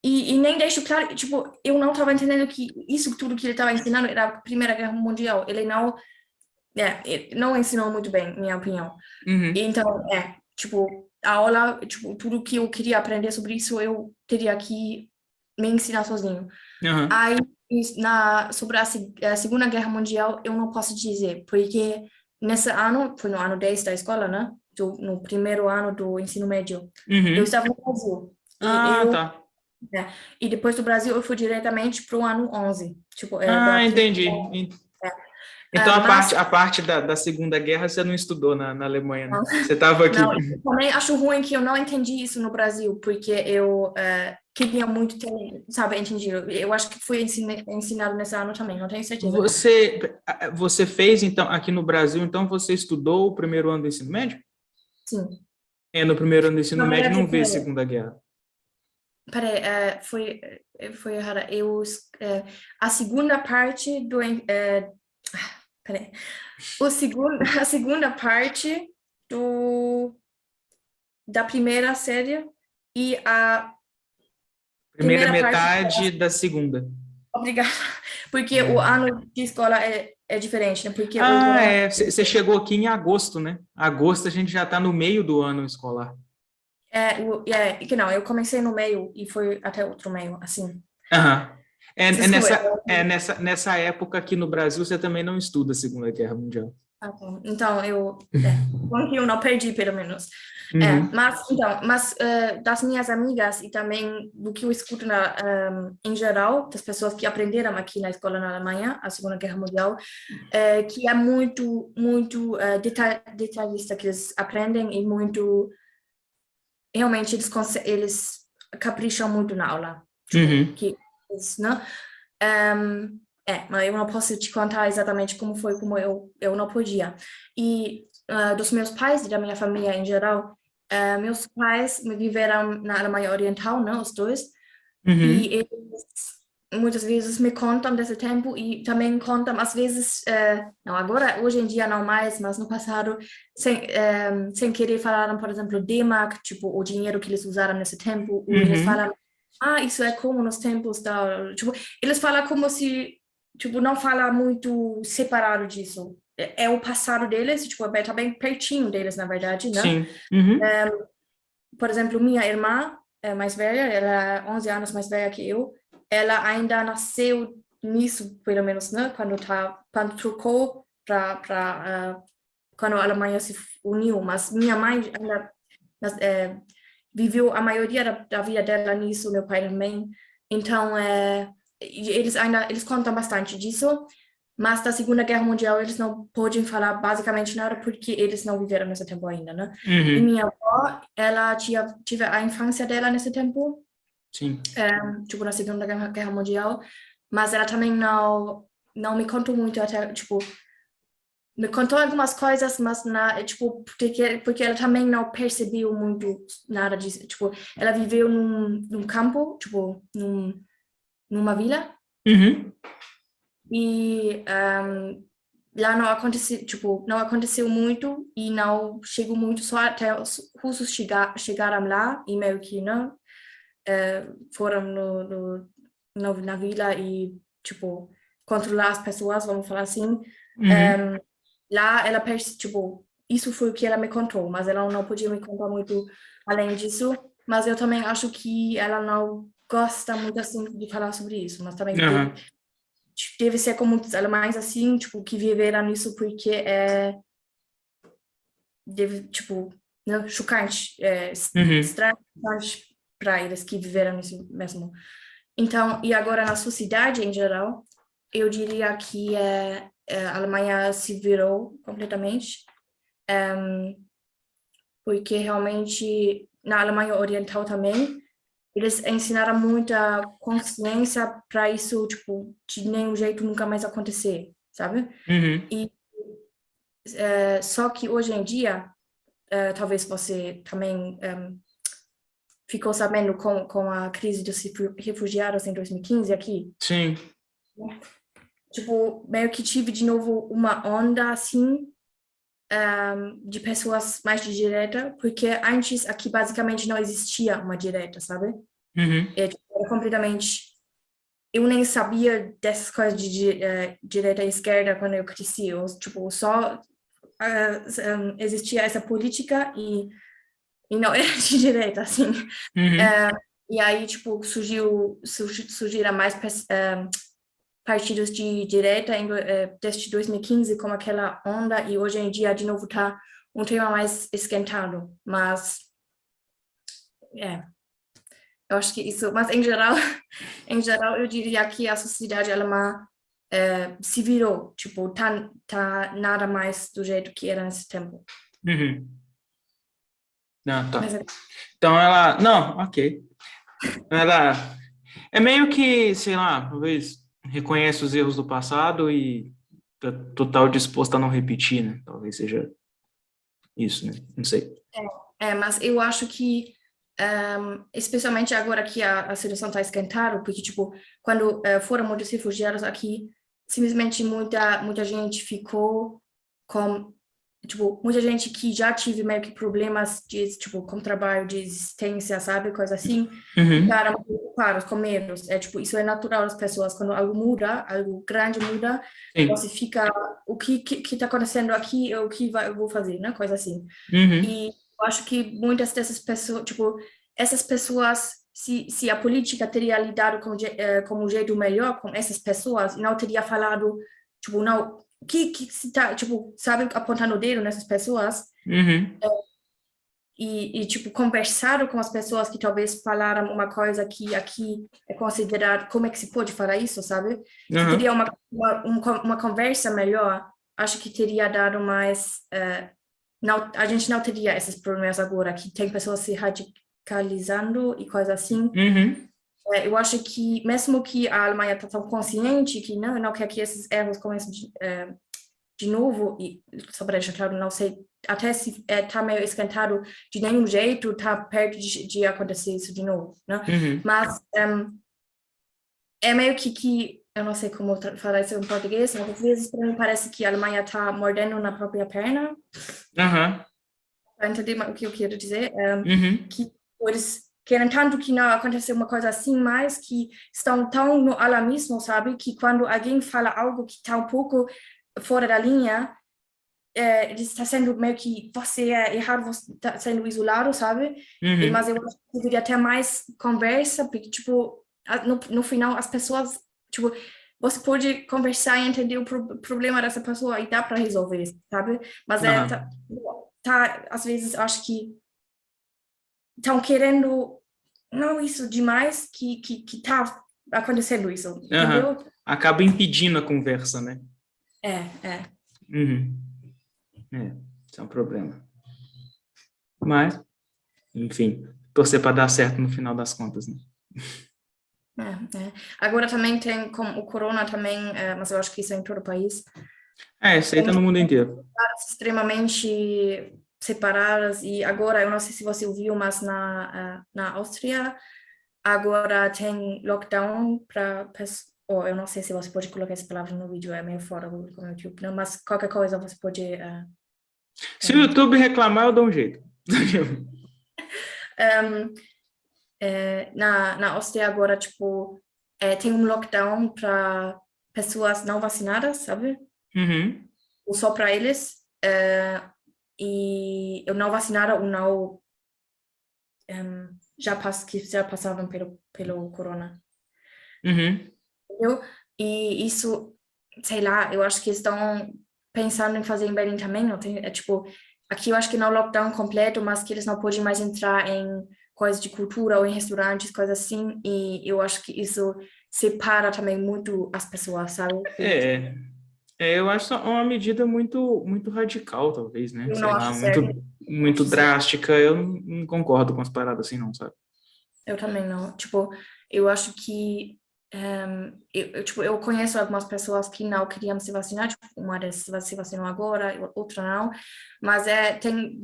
e nem deixo claro, tipo, eu não estava entendendo que isso tudo que ele estava ensinando era a Primeira Guerra Mundial. Ele não ensinou muito bem, minha opinião. Uhum. Então, tipo, a aula, tipo, tudo que eu queria aprender sobre isso, eu teria que me ensinar sozinho. Uhum. Aí, sobre a Segunda Guerra Mundial, eu não posso dizer, porque nesse ano, foi no ano 10 da escola, né? No primeiro ano do ensino médio, eu Uhum. estava no Brasil. Ah, tá. E depois do Brasil, eu fui diretamente para o ano 11. Tipo, Ah, entendi. Então, mas a parte da Segunda Guerra você não estudou na Alemanha, né? Você estava aqui. não, eu também acho ruim que eu não entendi isso no Brasil, porque eu queria muito ter, sabe, entendido. Eu acho que foi ensinado nesse ano também, não tenho certeza. Você fez, então, aqui no Brasil, então você estudou o primeiro ano do ensino médio? Sim. No primeiro ano do ensino Na médio verdade, não vê Segunda Guerra. peraí, foi errada. A segunda parte peraí. A segunda parte da primeira série e a Primeira primeira parte. metade da segunda. Obrigada. Porque o É. ano de escola é diferente, né? Porque o Ah, verão. Você chegou aqui em agosto, né? Agosto a gente já está no meio do ano escolar. Que não, eu comecei no meio e foi até outro meio, assim. Aham. Desculpa. Nessa época aqui no Brasil, você também não estuda a Segunda Guerra Mundial. Bom. Então, bom que eu não perdi, pelo menos. Uhum. Mas das minhas amigas e também do que eu escuto em geral, das pessoas que aprenderam aqui na escola na Alemanha, a Segunda Guerra Mundial, que é muito, muito detalhista que eles aprendem e muito, realmente eles capricham muito na aula. Tipo, Uhum. né? Mas eu não posso te contar exatamente como foi, como eu não podia. E dos meus pais e da minha família em geral, meus pais viveram na Alemanha Oriental, né, os dois, e Uhum. eles muitas vezes me contam desse tempo e também contam, às vezes, não agora, hoje em dia não mais, mas no passado, sem querer falaram, por exemplo, D-Mark, tipo, o dinheiro que eles usaram nesse tempo, ou eles Uhum. falam, isso é como nos tempos da... Tipo, eles falam como se, tipo, não fala muito separado disso. É o passado deles, tipo, tá bem pertinho deles, na verdade, né? Sim. Uhum. Por exemplo, minha irmã mais velha, ela é 11 anos mais velha que eu, ela ainda nasceu nisso, pelo menos, né? Quando trocou quando a Alemanha se uniu, mas minha mãe ainda viveu a maioria da vida dela nisso, meu pai também. Então, eles contam bastante disso, mas da Segunda Guerra Mundial eles não podem falar basicamente nada porque eles não viveram nesse tempo ainda, né? E Uhum. minha avó, ela tive a infância dela nesse tempo, Sim. tipo, na Segunda Guerra Mundial, mas ela também não me contou muito até, tipo, me contou algumas coisas, mas tipo, porque ela também não percebeu muito nada disso. Tipo, ela viveu num campo, tipo, numa vila, Uhum. e lá não aconteceu muito e não chegou muito, só até os russos chegaram lá e meio que, né, foram na vila e, tipo, controlar as pessoas, vamos falar assim. Uhum. Lá ela tipo, isso foi o que ela me contou, mas ela não podia me contar muito além disso. Mas eu também acho que ela não gosta muito assim de falar sobre isso, mas também Aham. deve ser com muitos alemães assim, tipo, que viveram isso porque deve, tipo, né, chocante, Uhum. estranho para eles que viveram isso mesmo. Então, e agora na sociedade em geral, eu diria que a Alemanha se virou completamente, porque realmente na Alemanha Oriental também, eles ensinaram muita consciência para isso, tipo, de nenhum jeito nunca mais acontecer, sabe? Uhum. E só que hoje em dia, talvez você também ficou sabendo com a crise dos refugiados em 2015 aqui, Sim. tipo, meio que tive de novo uma onda assim de pessoas mais de direita, porque antes aqui basicamente não existia uma direita, sabe? Uhum. Tipo, era completamente. Eu nem sabia dessas coisas de direita e esquerda quando eu cresci. Eu, tipo, só existia essa política e não era de direita, assim. Uhum. E aí, tipo, surgiram mais partidos de direita desde 2015, como aquela onda, e hoje em dia, de novo, tá um tema mais esquentado. Mas, eu acho que isso... Mas, em geral, em geral, eu diria que a sociedade alemã se virou. Tipo, tá nada mais do jeito que era nesse tempo. Uhum. Não, tá. Mas, Então ela. Não, ok. Ela é meio que, sei lá, talvez reconhece os erros do passado e tá total disposta a não repetir, né? Talvez seja isso, né? Não sei. mas eu acho que, especialmente agora que a situação está esquentada, porque, tipo, quando foram muitos refugiados aqui, simplesmente muita gente ficou com, tipo, muita gente que já tive meio que problemas de, tipo, com trabalho, de existência, sabe, coisa assim, Uhum. ficaram preocupados, com medos. Tipo, isso é natural das pessoas, quando algo muda, algo grande muda, você Sim. fica, o que está acontecendo aqui, o que eu vou fazer, né, coisa assim. Uhum. E eu acho que muitas dessas pessoas, tipo, essas pessoas, se a política teria lidado com um jeito melhor com essas pessoas, não teria falado, tipo, não, que se tá, tipo, sabe, apontando o dedo nessas pessoas Uhum. tipo, conversado com as pessoas que talvez falaram uma coisa que aqui é considerado, como é que se pode falar isso, sabe? Se teria Uhum. uma conversa melhor, acho que teria dado mais não, a gente não teria esses problemas agora, que tem pessoas se radicalizando e coisas assim. Uhum. Eu acho que, mesmo que a Alemanha está tão consciente que não quer que esses erros comecem de novo, e só para deixar claro, não sei, até se está meio esquentado de nenhum jeito, está perto de acontecer isso de novo, né? Uhum. Mas é meio que eu não sei como falar isso em português, mas às vezes para mim parece que a Alemanha está mordendo na própria perna, Uhum. para entender o que eu quero dizer, Uhum. que eles querem tanto que não aconteça uma coisa assim, mas que estão tão no alarmismo, sabe? Que quando alguém fala algo que está um pouco fora da linha, ele está sendo meio que você é errado, você está sendo isolado, sabe? Mas Uhum. eu acho que deveria ter mais conversa, porque, tipo, no final as pessoas, tipo, você pode conversar e entender o problema dessa pessoa e dá para resolver, sabe? Mas Uhum. às vezes acho que estão querendo, não isso demais, que tá acontecendo isso, Uhum. entendeu? Acaba impedindo a conversa, né? É, é, Uhum. É, isso é um problema. Mas, enfim, torcer para dar certo no final das contas, né? é. Agora também tem, com o corona também, mas eu acho que isso é em todo o país, É, isso aí tem tá no mundo inteiro. cidades extremamente separadas e agora, eu não sei se você ouviu, mas na Áustria agora tem lockdown para ou eu não sei se você pode colocar essa palavra no vídeo, é meio fora do YouTube, não, mas qualquer coisa você pode Se o YouTube reclamar, eu dou um jeito. um, na Áustria agora, tipo, tem um lockdown para pessoas não vacinadas, sabe? Uhum. Ou só para eles. e eu não vacinada ou não que já passavam pelo corona. Uhum. Entendeu? E isso, sei lá, eu acho que estão pensando em fazer em Berlim também, não tem, tipo, aqui eu acho que não é lockdown completo, mas que eles não podem mais entrar em coisas de cultura ou em restaurantes, coisas assim, e eu acho que isso separa também muito as pessoas, sabe? É, eu acho uma medida muito, muito radical, talvez, né? Eu Sei não lá, acho certo. muito drástica. Eu não concordo com as paradas assim, não, sabe? Eu também não. Tipo, eu acho que tipo, eu conheço algumas pessoas que não queriam se vacinar, tipo, uma delas se vacinou agora, outra não, mas tem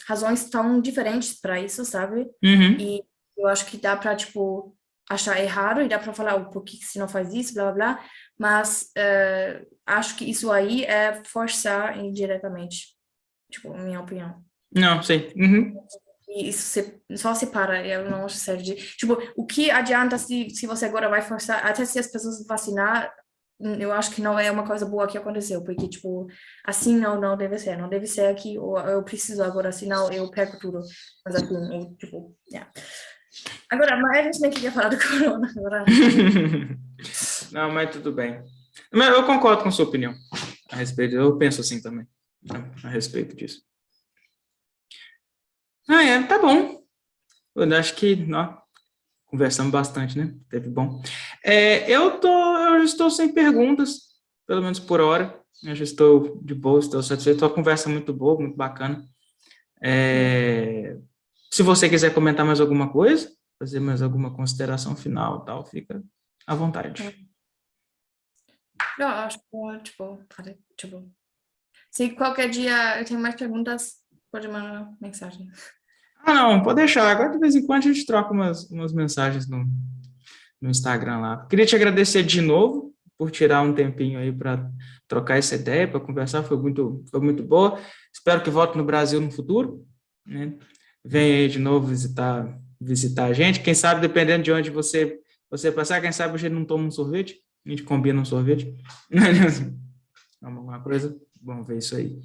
razões tão diferentes para isso, sabe? Uhum. E eu acho que dá para, tipo, achar errado e dá para falar o porquê que você não faz isso, blá, blá, blá, mas acho que isso aí é forçar indiretamente, tipo, minha opinião. Não, sei. Uhum. E isso só separa, eu não acho sério. Tipo, o que adianta se você agora vai forçar, até se as pessoas vacinar, eu acho que não é uma coisa boa que aconteceu, porque, tipo, assim não deve ser, não deve ser aqui, ou eu preciso agora, senão eu perco tudo. Mas assim, tipo, yeah. Agora, mas a gente nem queria falar do corona, agora. Não, mas tudo bem. Mas eu concordo com a sua opinião a respeito. Eu penso assim também, né, a respeito disso. Tá bom. Eu acho que nós conversamos bastante, né? Teve bom. Eu estou sem perguntas, pelo menos por hora. Eu já estou de boa, estou satisfeito. A conversa muito boa, muito bacana. Se você quiser comentar mais alguma coisa, fazer mais alguma consideração final, tal, fica à vontade. Eu acho que, tipo, se qualquer dia eu tenho mais perguntas, pode mandar mensagem. Não, pode deixar. Agora, de vez em quando, a gente troca umas mensagens no Instagram lá. Queria te agradecer de novo por tirar um tempinho aí para trocar essa ideia, para conversar, foi muito boa. Espero que volte no Brasil no futuro, né? Venha aí de novo visitar a gente. Quem sabe, dependendo de onde você passar, quem sabe a gente não toma um sorvete, a gente combina um sorvete. Alguma coisa, vamos ver isso aí.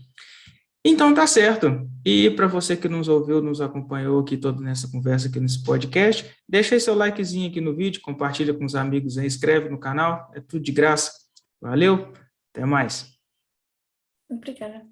Então tá certo. E para você que nos ouviu, nos acompanhou aqui toda nessa conversa aqui nesse podcast, deixa aí seu likezinho aqui no vídeo, compartilha com os amigos aí, inscreve no canal, é tudo de graça. Valeu, até mais. Obrigada.